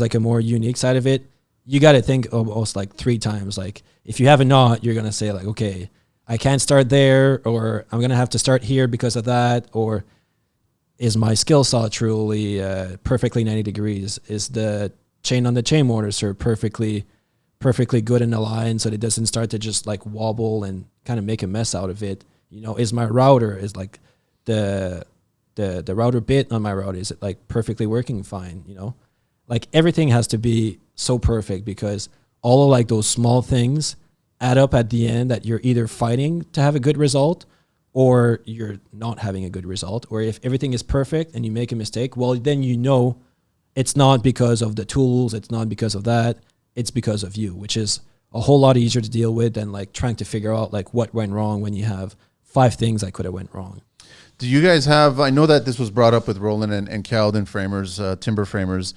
like a more unique side of it, you got to think almost like 3 times. Like if you have a knot, you're going to say like, okay, I can't start there, or I'm going to have to start here because of that. Or is my skill saw truly perfectly 90 degrees? Is the chain on the chain mortiser perfectly good in the line so that it doesn't start to just like wobble and kind of make a mess out of it? You know, is my router, is like the router bit on my router, is it like perfectly working fine? You know, like everything has to be so perfect, because all of like those small things add up at the end that you're either fighting to have a good result, or you're not having a good result. Or if everything is perfect and you make a mistake, well, then you know it's not because of the tools, it's not because of that, it's because of you, which is a whole lot easier to deal with than like trying to figure out like what went wrong when you have 5 things that could have went wrong. Do you guys have, I know that this was brought up with Roland and Calden framers, timber framers.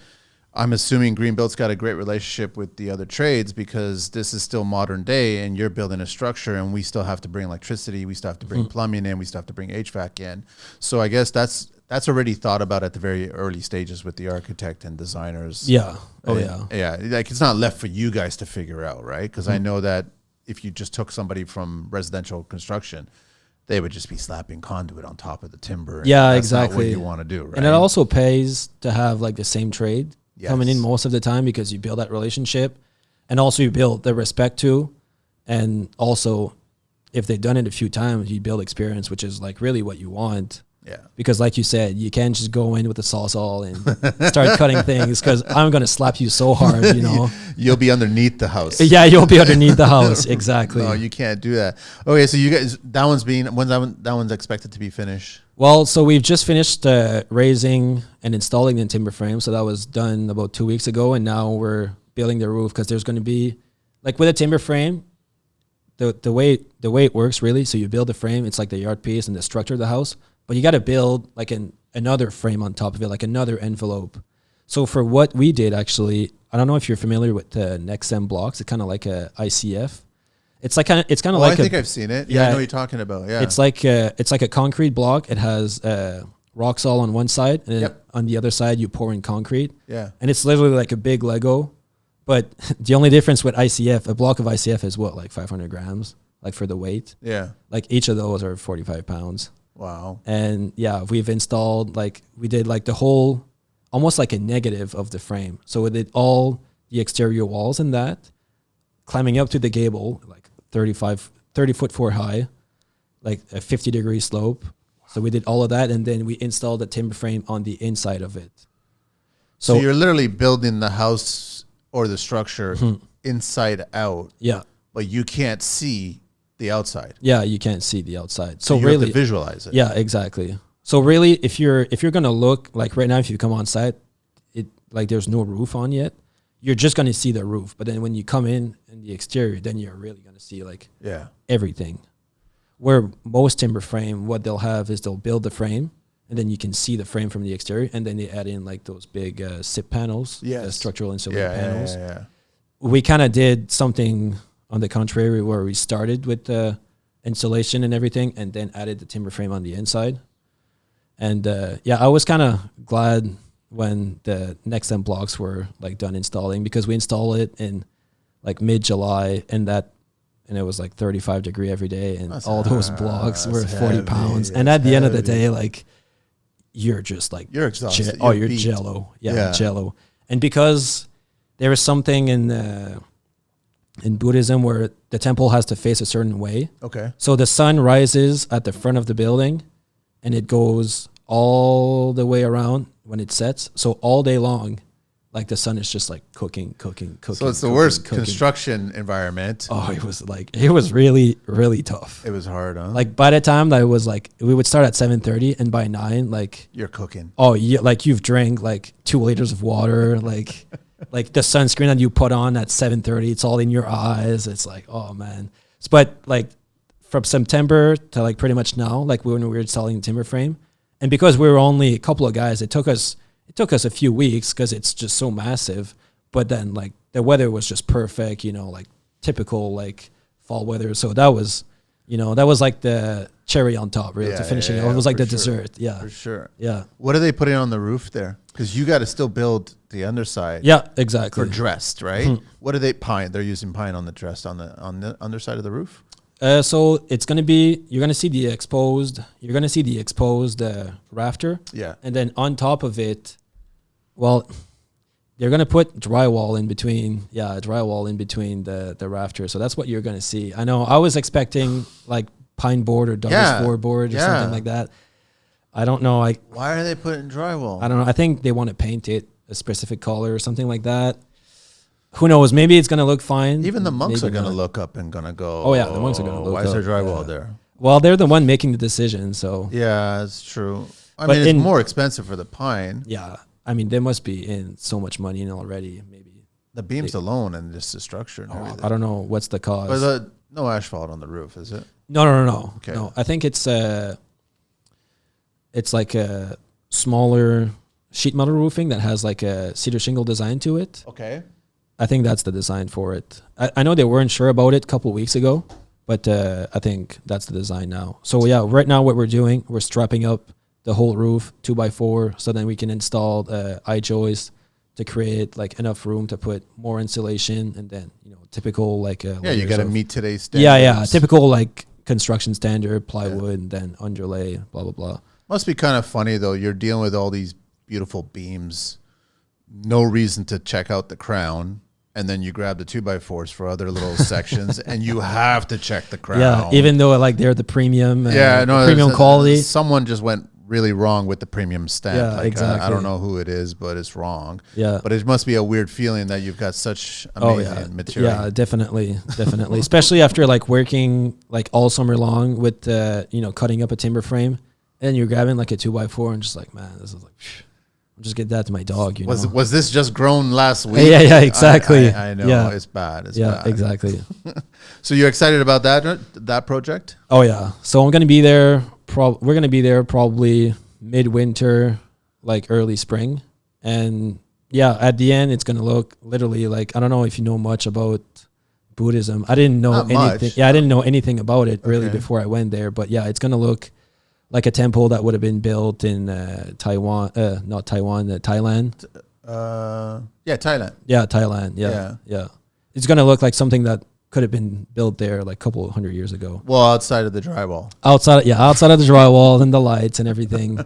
I'm assuming Greenbelt's got a great relationship with the other trades because this is still modern day and you're building a structure and we still have to bring electricity, we still have to bring plumbing in, we still have to bring HVAC in. So I guess that's already thought about at the very early stages with the architect and designers. Yeah. Yeah. Like it's not left for you guys to figure out, right? Because I know that if you just took somebody from residential construction, they would just be slapping conduit on top of the timber. Yeah, that's exactly. not what you want to do, right? And it also pays to have like the same trade coming in most of the time because you build that relationship and also you build the respect to, and also if they've done it a few times, you build experience, which is like really what you want. Yeah. Because like you said, you can't just go in with a sawzall and start cutting things because I'm going to slap you so hard, you know. You'll be underneath the house. Yeah, you'll be underneath the house. Exactly. No, you can't do that. Okay, so you guys, when's that one's expected to be finished? Well, so we've just finished raising and installing the timber frame. So that was done about 2 weeks ago. And now we're building the roof because there's going to be, like with a timber frame, the way it works really. So you build the frame, it's like the yard piece and the structure of the house. But you got to build like another frame on top of it, like another envelope. So for what we did, actually, I don't know if you're familiar with the Nexem blocks. It's kind of like a ICF. It's kind of like I think I've seen it. Yeah, I know what you're talking about. Yeah, it's like a concrete block. It has rock salt on one side, and then on the other side you pour in concrete. Yeah, and it's literally like a big Lego. But the only difference with ICF, a block of ICF is what, like 500 grams, like for the weight. Yeah, like each of those are 45 pounds. Wow. And yeah, we've installed, like we did like the whole, almost like a negative of the frame. So we did all the exterior walls in that, climbing up to the gable, like 30 foot 4 high, like a 50-degree slope. So we did all of that, and then we installed a timber frame on the inside of it. So you're literally building the house or the structure inside out. Yeah. But you can't see the outside. Yeah, you can't see the outside. So you really have to visualize it. Yeah, exactly. So really, if you're gonna look, like right now, if you come on site, it like there's no roof on yet, you're just gonna see the roof. But then when you come in the exterior, then you're really gonna see like everything. Where most timber frame, what they'll have is they'll build the frame, and then you can see the frame from the exterior, and then they add in like those big SIP panels, structural insulated panels. We kind of did something on the contrary, where we started with the insulation and everything, and then added the timber frame on the inside. And I was kind of glad when the Nexem blocks were like done installing, because we installed it in like mid-July, and it was like 35 degree every day, and all those blocks were 40 pounds. And at the end of the day, like you're just like you're exhausted. You're jello, jello. And because there is something in Buddhism where the temple has to face a certain way. Okay. So the sun rises at the front of the building and it goes all the way around when it sets. So all day long, like the sun is just like cooking. So it's the worst construction environment. Oh, it was really, really tough. It was hard, huh? Like by the time that it was like, we would start at 7:30 and by 9, like you're cooking. Oh yeah. Like you've drank like 2 liters of water, like like the sunscreen that you put on at 7:30, it's all in your eyes. It's like, oh man. But like from September to like pretty much now, like when we were installing the timber frame, and because we were only a couple of guys, it took us a few weeks because it's just so massive. But then like the weather was just perfect, like typical like fall weather. So that was like the cherry on top, really, to finishing it. It was like the dessert. Yeah, for sure. Yeah. What are they putting on the roof there? Because you got to still build the underside. Yeah, exactly. For dressed, right? What are they pine? They're using pine on the dressed on the underside of the roof. So it's gonna be, you're gonna see the exposed rafter. Yeah. And then on top of it, well, they're gonna put drywall in between. Yeah, drywall in between the rafter. So that's what you're gonna see. I know. I was expecting like pine board or Douglas fir board or something like that. I don't know. Why are they putting drywall? I don't know. I think they want to paint it a specific color or something like that. Who knows? Maybe it's gonna look fine. Even the monks are gonna look up and gonna go. Oh yeah, the monks are gonna look. Why is there drywall there? Well, they're the one making the decision, so Yeah, it's true. I mean, it's more expensive for the pine. Yeah, I mean, they must be in so much money in already. Maybe the beams alone and just the structure and everything. I don't know what's the cost. But no asphalt on the roof, is it? No. Okay. No, I think it's like a smaller sheet metal roofing that has like a cedar shingle design to it. Okay. I think that's the design for it. I know they weren't sure about it a couple of weeks ago, but I think that's the design now. So yeah, right now what we're doing, we're strapping up the whole roof 2x4 so then we can install I-joists to create like enough room to put more insulation, and then typical like you got to meet today's standards. Yeah, typical like construction standard plywood and then underlay, blah blah blah. Must be kind of funny though. You're dealing with all these beautiful beams, no reason to check out the crown, and then you grab the 2x4s for other little sections, and you have to check the crown. Yeah, even though like they're the premium, premium quality. Someone just went really wrong with the premium stamp. Yeah, like, exactly. I don't know who it is, but it's wrong. Yeah, but it must be a weird feeling that you've got such amazing material. Yeah, definitely, especially after like working like all summer long with cutting up a timber frame, and you're grabbing like a 2x4 and just like, man, this is like. I'll just get that to my dog. Was this just grown last week? Yeah, exactly. I know. Yeah. It's bad. It's bad. Yeah, exactly. So you're excited about that project? Oh yeah. So I'm gonna be there. We're gonna be there probably midwinter, like early spring, and yeah, at the end it's gonna look literally like, I don't know if you know much about Buddhism. I didn't know anything. Much. Yeah, I didn't know anything about it really before I went there. But yeah, it's gonna look like a temple that would have been built in Thailand. Yeah, Thailand. Yeah, Thailand. Yeah. It's gonna look like something that could have been built there like a couple of 100 years ago. Well, outside of the drywall. Outside of the drywall and the lights and everything.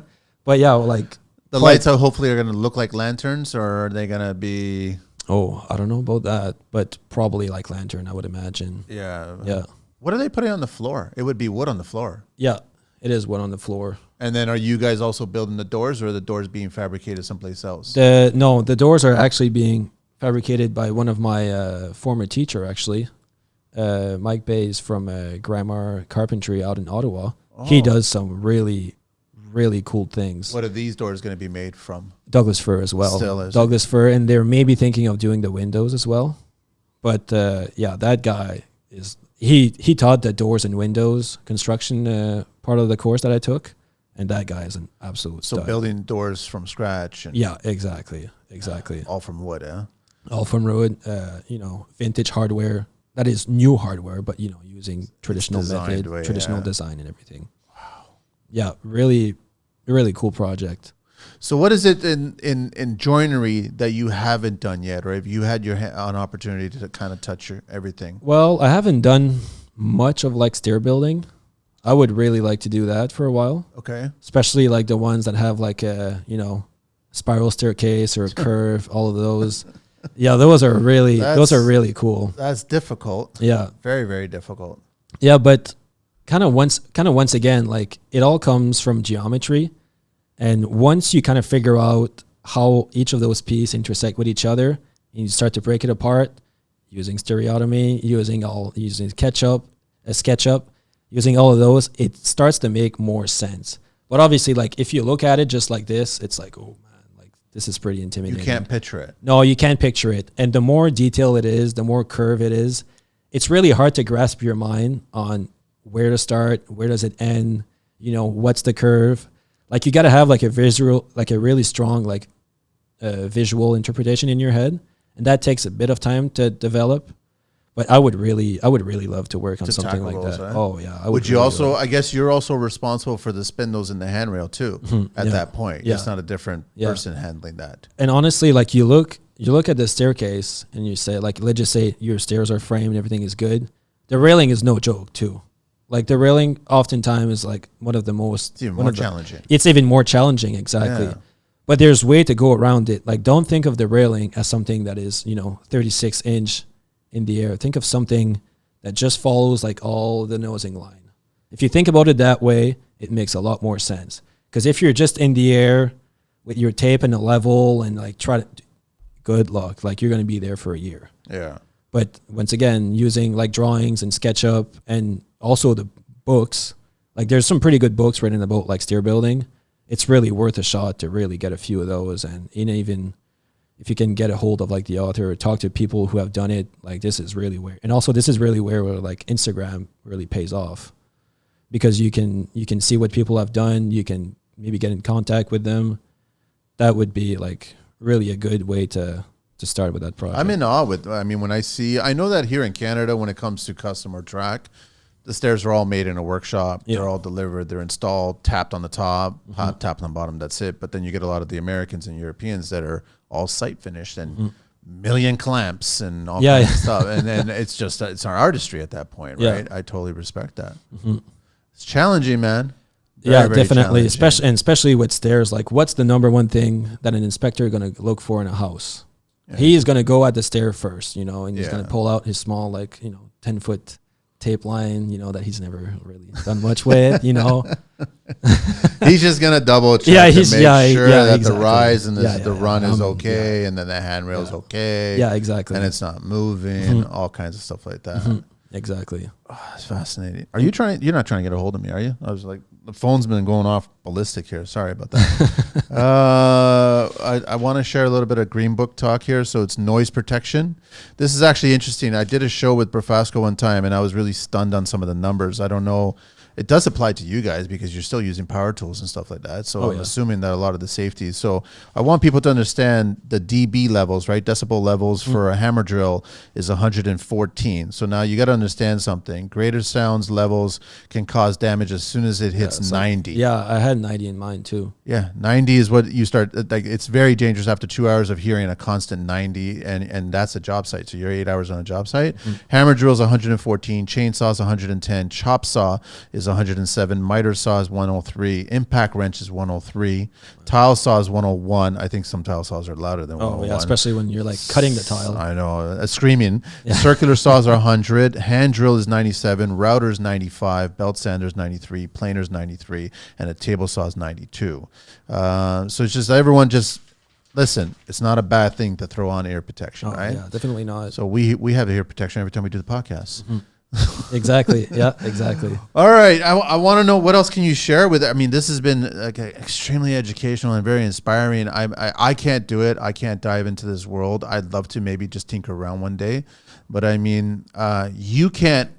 But yeah, like the lights hopefully are gonna look like lanterns, or are they gonna be? Oh, I don't know about that, but probably like lantern, I would imagine. Yeah. Yeah. What are they putting on the floor? It would be wood on the floor. Yeah. It is wood on the floor. And then are you guys also building the doors, or are the doors being fabricated someplace else? No, the doors are actually being fabricated by one of my former teacher, actually. Mike Bays from Grammar Carpentry out in Ottawa. Oh. He does some really, really cool things. What are these doors going to be made from? Douglas fir as well. Still is. Douglas fir, and they're maybe thinking of doing the windows as well. But yeah, that guy is... He taught the doors and windows construction part of the course that I took, and that guy is an absolute stud. So building doors from scratch. And yeah, exactly. All from wood, yeah? All from wood, vintage hardware. That is new hardware, but, using traditional method, traditional design and everything. Wow. Yeah, really, really cool project. So what is it in joinery that you haven't done yet, or have you had an opportunity to kind of touch everything? Well, I haven't done much of like stair building. I would really like to do that for a while. Okay. Especially like the ones that have like a, spiral staircase or a curve, all of those. Yeah, those are really cool. That's difficult. Yeah. Very, very difficult. Yeah, but kind of once again, like it all comes from geometry. And once you kind of figure out how each of those pieces intersect with each other, and you start to break it apart using stereotomy, using SketchUp, using all of those, it starts to make more sense. But obviously, like if you look at it just like this, it's like, oh man, like this is pretty intimidating. You can't picture it. No, you can't picture it. And the more detail it is, the more curve it is, it's really hard to grasp your mind on where to start, where does it end, what's the curve. Like you got to have like a really strong like visual interpretation in your head, and that takes a bit of time to develop. But I would really love to work on something like that. Right? Oh yeah, would you also? I guess you're also responsible for the spindles and the handrail too. At that point, it's not a different person handling that. And honestly, like you look at the staircase and you say, like, let's just say your stairs are framed and everything is good. The railing is no joke too. Like the railing oftentimes is like one of the most... It's even more challenging. It's even more challenging, exactly. Yeah. But there's way to go around it. Like don't think of the railing as something that is, 36 inch in the air. Think of something that just follows like all the nosing line. If you think about it that way, it makes a lot more sense. Because if you're just in the air with your tape and a level and like good luck. Like you're going to be there for a year. Yeah. But once again, using like drawings and SketchUp and also the books, Like there's some pretty good books written about like stair building. It's really worth a shot to really get a few of those. And even if you can get a hold of like the author or talk to people who have done it, like this is really where, and also this is really where like Instagram really pays off, because you can see what people have done. You can maybe get in contact with them. That would be like really a good way to start with that project. I'm in awe with, I mean, when I know that here in Canada, when it comes to custom or track, the stairs are all made in a workshop. Yeah. They're all delivered. They're installed, tapped on the top, tapped on the bottom. That's it. But then you get a lot of the Americans and Europeans that are all site finished and million clamps and all kinds of stuff. And then it's just, it's our artistry at that point, right? I totally respect that. It's challenging, man. Very, very definitely. Especially with stairs. Like, what's the number one thing that an inspector is going to look for in a house? Yeah. He's going to go at the stair first, you know, and he's going to pull out his small, like, 10-foot tape line, that he's never really done much with, He's just going to double check to make sure that exactly. The rise and the run is okay, and then the handrail is okay. Yeah, exactly. And it's not moving, all kinds of stuff like that. Exactly. Oh, that's fascinating. You're not trying to get a hold of me, are you? I was like, the phone's been going off ballistic here. Sorry about that. I want to share a little bit of Green Book talk here. So it's noise protection. This is actually interesting. I did a show with Profasco one time, and I was really stunned on some of the numbers. I don't know. It does apply to you guys because you're still using power tools and stuff like that. So I'm assuming that a lot of the safety. So I want people to understand the dB levels, right? Decibel levels for a hammer drill is 114. So now you got to understand something. Greater sounds levels can cause damage as soon as it hits 90. Yeah, I had 90 in mind too. Yeah, 90 is what you start. Like, it's very dangerous after 2 hours of hearing a constant 90, and that's a job site. So you're 8 hours on a job site. Hammer drills 114, chainsaws 110, chop saw is 107, miter saw is 103, impact wrench is 103, tile saw is 101. I think some tile saws are louder than 101. Yeah, especially when you're like cutting the tile. I know, screaming. Yeah. Circular saws are 100, hand drill is 97, router is 95, belt sander is 93, planer is 93, and a table saw is 92. So it's just, everyone just listen, it's not a bad thing to throw on ear protection, right? Yeah, definitely not. So we have ear protection every time we do the podcast. Exactly. Yeah, exactly. All right. I want to know, what else can you share with it? I mean, this has been like extremely educational and very inspiring. I can't do it. I can't dive into this world. I'd love to maybe just tinker around one day. But I mean, you can't,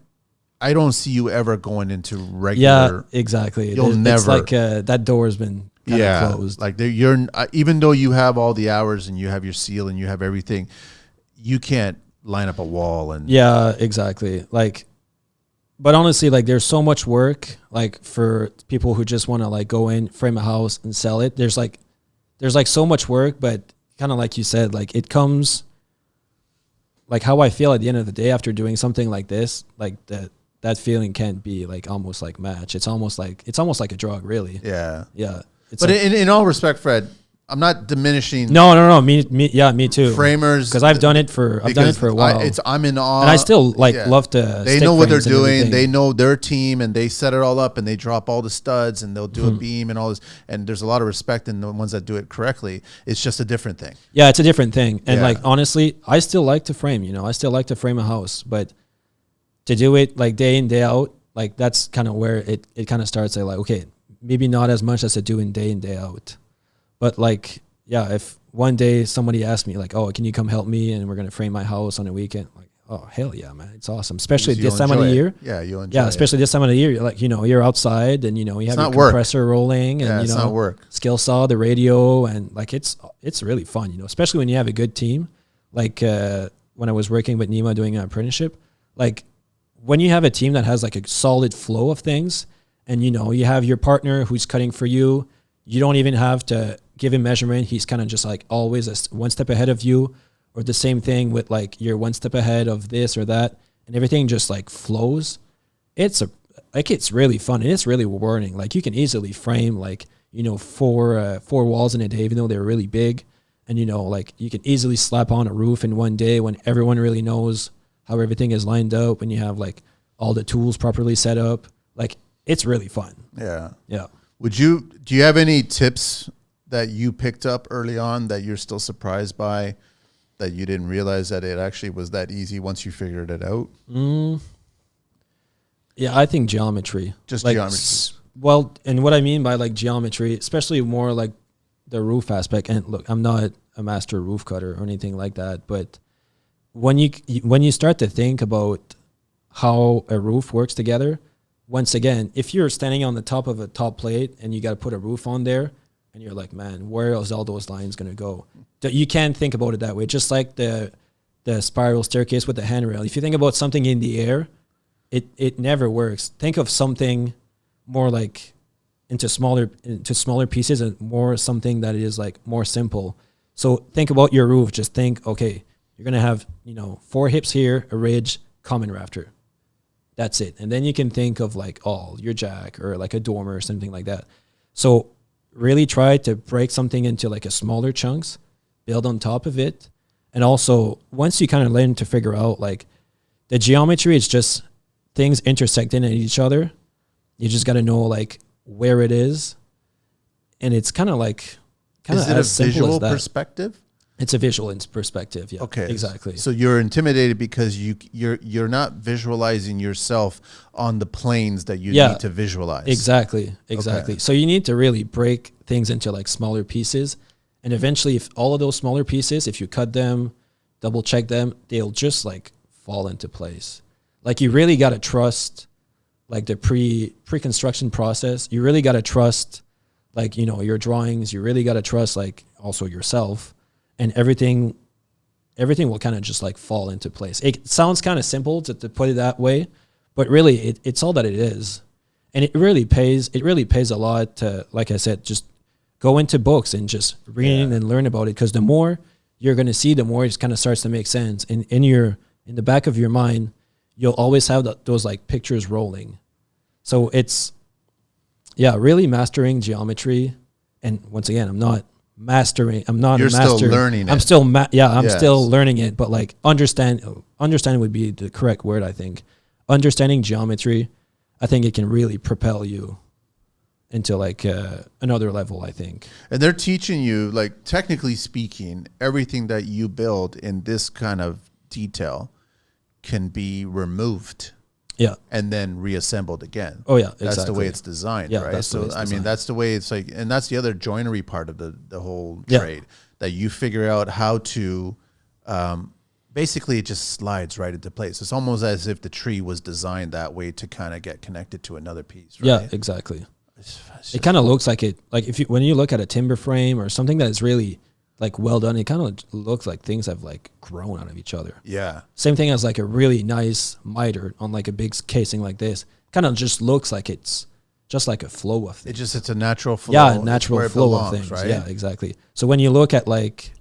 I don't see you ever going into regular. Yeah, exactly. You'll never. It's like that door has been kind of closed. Like you're, even though you have all the hours and you have your seal and you have everything, you can't line up a wall and exactly. Like, but honestly, like there's so much work, like for people who just want to like go in, frame a house and sell it. There's like so much work, but kind of like you said, like it comes, like how I feel at the end of the day after doing something like this, like that feeling can't be like almost like match. It's almost like a drug, really. Yeah. It's but like, in all respect, Fred, I'm not diminishing. No. Me too. Framers, because I've done it for a while. I'm in awe, and I still love to. They know what they're doing. They know their team, and they set it all up, and they drop all the studs, and they'll do a beam and all this. And there's a lot of respect in the ones that do it correctly. It's just a different thing. Yeah, it's a different thing. And like honestly, I still like to frame. I still like to frame a house, but to do it like day in, day out, like that's kind of where it kind of starts. Like, okay, maybe not as much as I do in, day out. But like, yeah, if one day somebody asked me like, oh, can you come help me? And we're going to frame my house on a weekend. Like, oh, hell yeah, man. It's awesome. Especially this time of the year. Yeah, you'll enjoy it. Yeah, especially this time of the year. Like, you're outside and, you have your compressor rolling and, it's not work. Skill saw, the radio. And like, it's really fun, especially when you have a good team. Like when I was working with Nima doing an apprenticeship, like when you have a team that has like a solid flow of things and, you have your partner who's cutting for you, you don't even have to give him measurement. He's kind of just like always one step ahead of you, or the same thing with like you're one step ahead of this or that, and everything just like flows. It's really fun and it's really rewarding. Like you can easily frame like, 4 walls in a day, even though they're really big. And, like you can easily slap on a roof in one day when everyone really knows how everything is lined up, when you have like all the tools properly set up. Like it's really fun. Yeah. Yeah. Do you have any tips that you picked up early on that you're still surprised by, that you didn't realize that it actually was that easy once you figured it out? Yeah, I think geometry. Just like, geometry. Well, and what I mean by like geometry, especially more like the roof aspect. And look, I'm not a master roof cutter or anything like that, but when you start to think about how a roof works together, once again, if you're standing on the top of a top plate and you got to put a roof on there, and you're like, man, where is all those lines going to go? You can't think about it that way. Just like the spiral staircase with the handrail. If you think about something in the air, it never works. Think of something more like into smaller pieces and more something that is like more simple. So think about your roof. Just think, okay, you're going to have, 4 hips here, a ridge, common rafter. That's it. And then you can think of like, your jack or like a dormer or something like that. So really try to break something into like a smaller chunks, build on top of it. And also once you kind of learn to figure out like the geometry is just things intersecting at each other. You just got to know like where it is. And it's kind of like, is it a visual perspective? It's a visual perspective. Yeah. Okay. Exactly. So you're intimidated because you're not visualizing yourself on the planes that you need to visualize. Exactly. Okay. So you need to really break things into like smaller pieces, and eventually, if all of those smaller pieces, if you cut them, double check them, they'll just like fall into place. Like you really got to trust like the pre-construction process. You really got to trust like your drawings. You really got to trust like also yourself. And everything will kind of just like fall into place. It sounds kind of simple to put it that way, but really it's all that it is. And it really pays a lot to, like I said, just go into books and just read and learn about it. Because the more you're going to see, the more it kind of starts to make sense. And in the back of your mind, you'll always have those like pictures rolling. So it's, really mastering geometry. And once again, I'm not a master. Still learning it. I'm still learning it, but like understanding would be the correct word, I think. Understanding geometry, I think it can really propel you into like another level, I think. And they're teaching you, like, technically speaking, everything that you build in this kind of detail can be removed. Yeah. And then reassembled again. Oh, yeah, exactly. That's the way it's designed, right? That's so, I mean, that's the way it's like, and that's the other joinery part of the whole trade, that you figure out how to, basically it just slides right into place. It's almost as if the tree was designed that way to kind of get connected to another piece, right? Yeah, exactly. It kind of looks like it, like when you look at a timber frame or something that is really like well done, it kind of looks like things have like grown out of each other. Yeah. Same thing as like a really nice miter on like a big casing like this. Kind of just looks like it's just like a flow of things. It's a natural flow. Yeah, natural flow of things. Right? Yeah, exactly. So when you look at like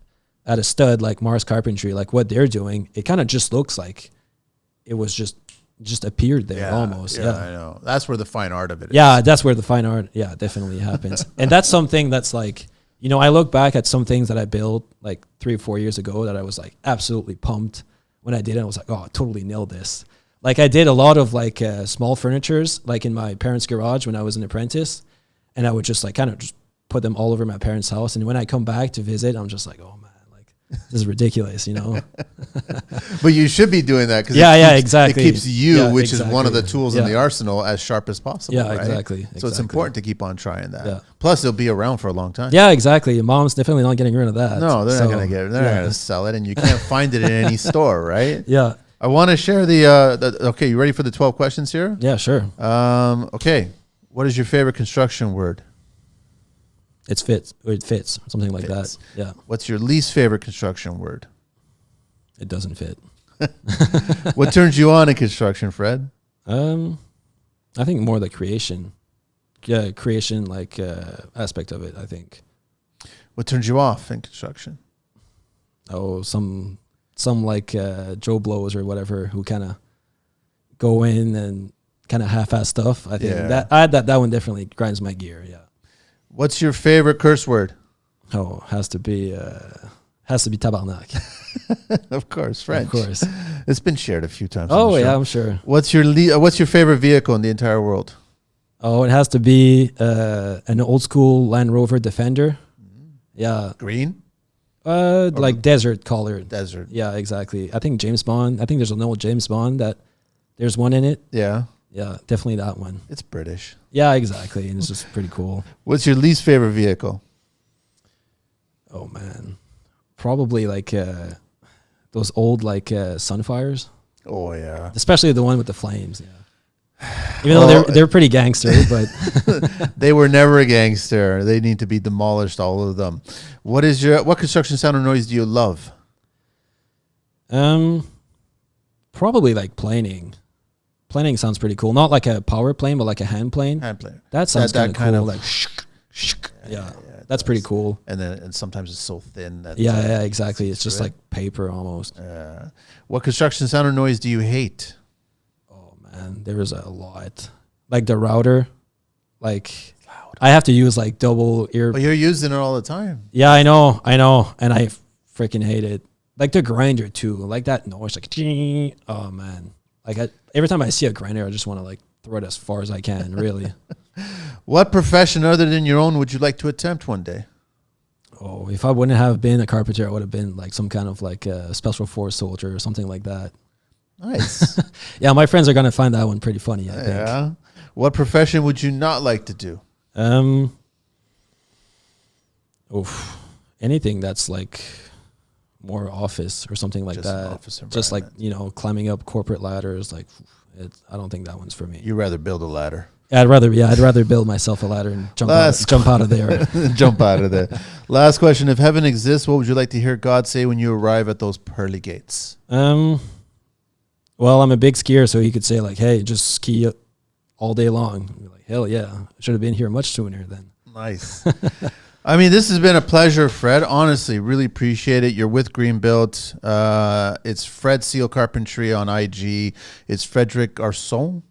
at a stud like Mars Carpentry, like what they're doing, it kind of just looks like it was just appeared there almost. Yeah, I know. That's where the fine art of it is. Yeah, that's where the fine art, definitely happens. And that's something that's like, I look back at some things that I built like 3 or 4 years ago that I was like absolutely pumped when I did it. I was like, oh, I totally nailed this. Like I did a lot of like small furnitures, like in my parents' garage when I was an apprentice, and I would just like kind of just put them all over my parents' house. And when I come back to visit, I'm just like, oh man, like this is ridiculous, But you should be doing that because exactly. It keeps you, which is one of the tools in the arsenal, as sharp as possible. Yeah, right? exactly. So it's important to keep on trying that. Yeah. Plus, it'll be around for a long time. Yeah, exactly. Mom's definitely not getting rid of that. No, they're not going to get it. They're not going to sell it, and you can't find it in any store, right? Yeah. I want to share okay, you ready for the 12 questions here? Yeah, sure. Okay. What is your favorite construction word? It fits, something like that. Yeah. What's your least favorite construction word? It doesn't fit. What turns you on in construction, Fred? I think more the creation. Yeah, creation like aspect of it, I think. What turns you off in construction? Oh, some like Joe Blows or whatever who kind of go in and kind of half-ass stuff. I think that one definitely grinds my gear. Yeah. What's your favorite curse word? Oh, has to be tabarnak. Of course, French. Of course. It's been shared a few times. Oh yeah, I'm sure. What's your favorite vehicle in the entire world? Oh, it has to be an old school Land Rover Defender. Yeah. Green? Like desert colored. Desert. Yeah, exactly. I think James Bond. I think there's an old James Bond that there's one in it. Yeah. Yeah, definitely that one. It's British. Yeah, exactly. And it's just pretty cool. What's your least favorite vehicle? Oh, man. Probably like those old like Sunfires. Oh, yeah. Especially the one with the flames, yeah. Even though they're pretty gangster, but they were never a gangster. They need to be demolished, all of them. What construction sound or noise do you love? Probably like planing. Planing sounds pretty cool. Not like a power plane, but like a hand plane. Hand plane. That sounds kind of cool. Like yeah, that's pretty cool. And sometimes it's so thin that yeah, exactly. It's just like paper almost. What construction sound or noise do you hate? And there's a lot, like the router, like I have to use like double ear. But you're using it all the time. Yeah, I know, and I freaking hate it. Like the grinder too, like that noise, like oh man, like every time I see a grinder, I just want to like throw it as far as I can. Really. What profession other than your own would you like to attempt one day? Oh, if I wouldn't have been a carpenter, I would have been like some kind of like a special force soldier or something like that. Nice. Yeah, my friends are gonna find that one pretty funny, I think. Yeah. What profession would you not like to do? Anything that's like more office or something like that. Just like, climbing up corporate ladders. Like, I don't think that one's for me. You'd rather build a ladder. I'd rather build myself a ladder and jump out of there. Jump out of there. Last question: if heaven exists, what would you like to hear God say when you arrive at those pearly gates? Well, I'm a big skier, so he could say like, "Hey, just ski all day long." I'd be like, hell yeah, I should have been here much sooner then. Nice. I mean, this has been a pleasure, Fred. Honestly, really appreciate it. You're with Greenbuilt. It's Fred Seal Carpentry on IG. It's Frederick Garceau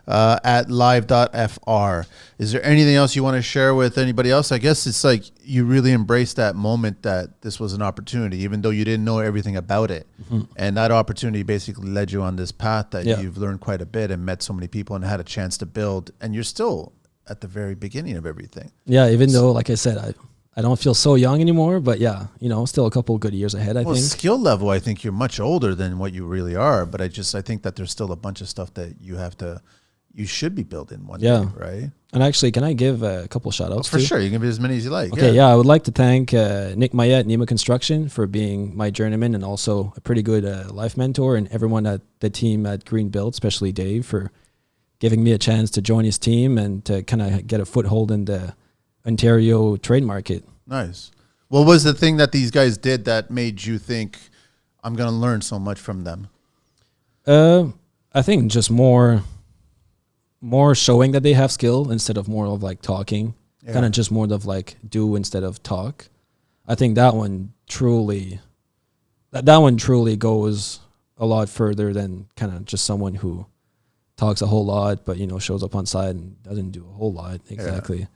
at live.fr. Is there anything else you want to share with anybody else? I guess it's like you really embraced that moment that this was an opportunity, even though you didn't know everything about it. Mm-hmm. And that opportunity basically led you on this path that you've learned quite a bit and met so many people and had a chance to build. And you're still at the very beginning of everything. Yeah, even though, like I said, I don't feel so young anymore, but yeah, still a couple good years ahead, I think. Skill level, I think you're much older than what you really are, but I think that there's still a bunch of stuff that you should be building one day, right? And actually, can I give a couple shout outs? For sure, you can give as many as you like. Okay, I would like to thank Nick Mayette, Nima Construction, for being my journeyman and also a pretty good life mentor, and everyone at the team at Greenbuilt, especially Dave, for giving me a chance to join his team and to kind of get a foothold in the Ontario trade market. Nice. What was the thing that these guys did that made you think, I'm going to learn so much from them? I think just more showing that they have skill instead of more of like talking. Yeah. Kind of just more of like do instead of talk. I think that one truly goes a lot further than kind of just someone who talks a whole lot, but shows up on site and doesn't do a whole lot. Exactly. Yeah.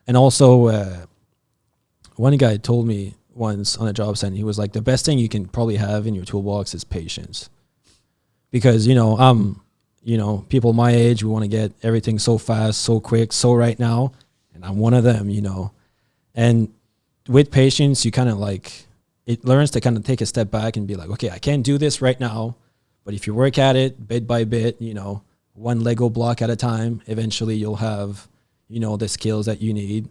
And also, one guy told me once on a job site, he was like, the best thing you can probably have in your toolbox is patience. Because, people my age, we want to get everything so fast, so quick, so right now. And I'm one of them, And with patience, you kind of it learns to kind of take a step back and be like, okay, I can't do this right now. But if you work at it bit by bit, one Lego block at a time, eventually you'll have the skills that you need.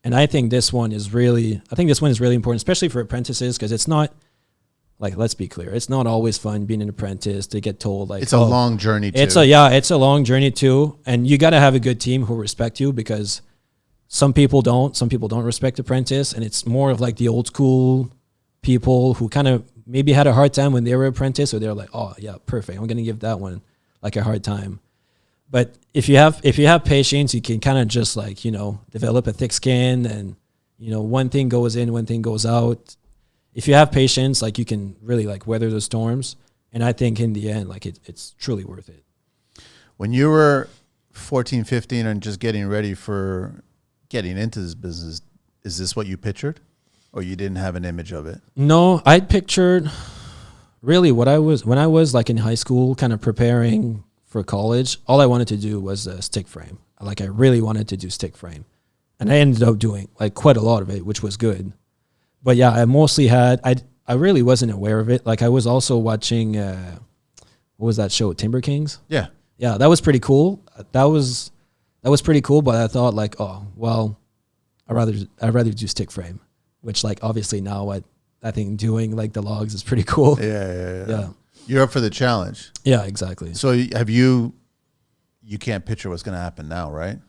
And I think this one is really important, especially for apprentices, because it's not let's be clear, it's not always fun being an apprentice to get told it's a long journey too. It's a long journey too. And you got to have a good team who respect you, because some people don't respect apprentice. And it's more of like the old school people who kind of maybe had a hard time when they were apprentice, or they're like, oh yeah, perfect, I'm going to give that one like a hard time. But if you have patience, you can kind of just develop a thick skin, and one thing goes in, one thing goes out. If you have patience, you can really weather the storms. And I think in the end, it's truly worth it. When you were 14, 15 and just getting ready for getting into this business, is this what you pictured, or you didn't have an image of it? No, I pictured really what I was when I was in high school, kind of preparing for college. All I wanted to do was stick frame. I really wanted to do stick frame, and I ended up doing quite a lot of it, which was good. But yeah, I mostly had, I really wasn't aware of it. I was also watching, what was that show, Timber Kings? Yeah. yeah, that was pretty cool. That was pretty cool. But I thought like, oh well, I'd rather do stick frame, which like obviously now I think doing like the logs is pretty cool. Yeah. You're up for the challenge. Yeah, exactly. So you can't picture what's going to happen now, right?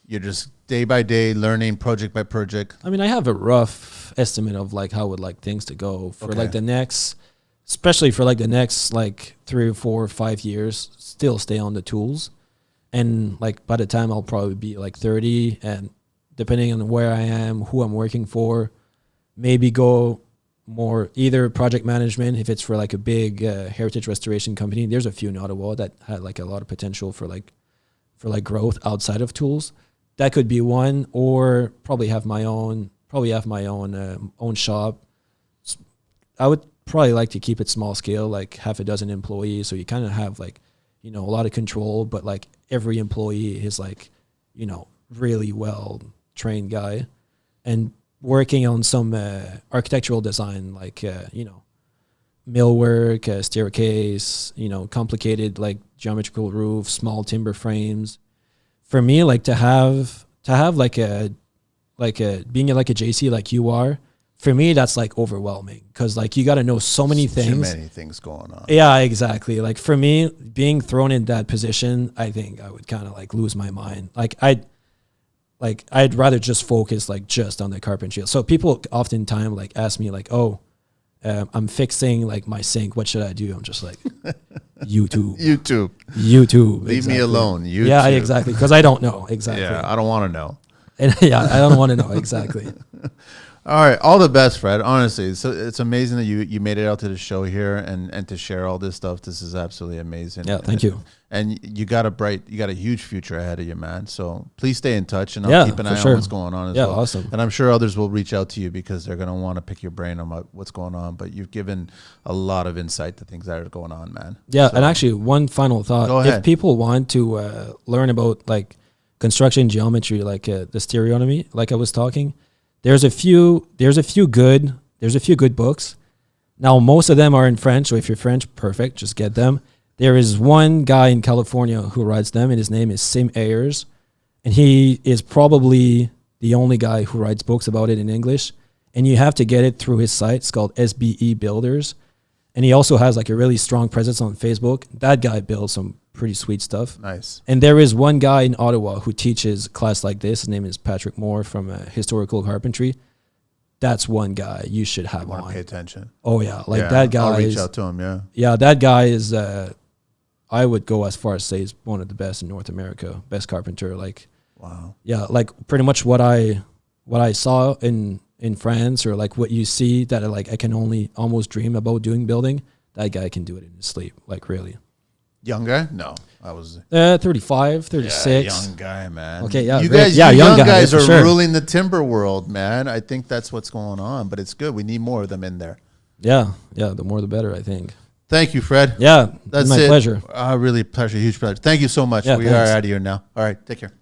You're just day by day learning, project by project. I mean, I have a rough estimate of like how I would like things to go for like the next, especially for like the next like 3 or 4 or 5 years, still stay on the tools. And like by the time I'll probably be like 30, and depending on where I am, who I'm working for, maybe go more either project management if it's for like a big heritage restoration company. There's a few in Ottawa that had like a lot of potential for growth outside of tools. That could be one, or probably have my own own shop. I would probably like to keep it small scale, like half a dozen employees, so you kind of have like, you know, a lot of control, but like every employee is like, you know, really well trained guy, and working on some architectural design, like you know, millwork, staircase, you know, complicated like geometrical roof, small timber frames. For me, like to have like a being like a JC like you are, for me that's like overwhelming, because like you got to know so many things. Too many things going on. Yeah, exactly. Like for me, being thrown in that position, I think I would kind of like lose my mind. I'd rather just focus like just on the carpentry. So people oftentimes like ask me like, oh, I'm fixing like my sink, what should I do? I'm just like, YouTube. Leave me alone. YouTube. Yeah, exactly. Because I don't know. Exactly. Yeah, I don't want to know. And yeah, I don't want to know. Exactly. All right. All the best, Fred. Honestly, so it's amazing that you made it out to the show here and to share all this stuff. This is absolutely amazing. Yeah, thank you. And you got a huge future ahead of you, man. So please stay in touch, and I'll keep an eye on what's going on as well. Yeah, awesome. And I'm sure others will reach out to you because they're going to want to pick your brain on what's going on. But you've given a lot of insight to things that are going on, man. Yeah, so, and actually, one final thought. Go ahead. If people want to learn about like construction geometry, like the stereotomy, like I was talking, there's a few good books. Now most of them are in French, so if you're French, perfect, just get them. There is one guy in California who writes them, and his name is Sim Ayers, and he is probably the only guy who writes books about it in English, and you have to get it through his site. It's called SBE Builders, and he also has like a really strong presence on Facebook. That guy builds some pretty sweet stuff. Nice. And there is one guy in Ottawa who teaches a class like this. His name is Patrick Moore from Historical Carpentry. That's one guy you should have on. Pay attention. Oh yeah, like that guy. I'll reach out to him. Yeah. Yeah, that guy is. I would go as far as say he's one of the best in North America, best carpenter. Like, wow. Yeah, like pretty much what I saw in France, or like what you see that like I can only almost dream about doing building. That guy can do it in his sleep, like really. Young guy? No, I was 35, 36. Yeah, young guy, man. Okay, yeah, you guys, yeah, young guys are sure. ruling the timber world, man. I think that's what's going on, but it's good. We need more of them in there. Yeah, the more the better, I think. Thank you, Fred. Yeah, that's my pleasure. Really pleasure, huge pleasure. Thank you so much. Yeah, we thanks. are out of here now. All right, take care.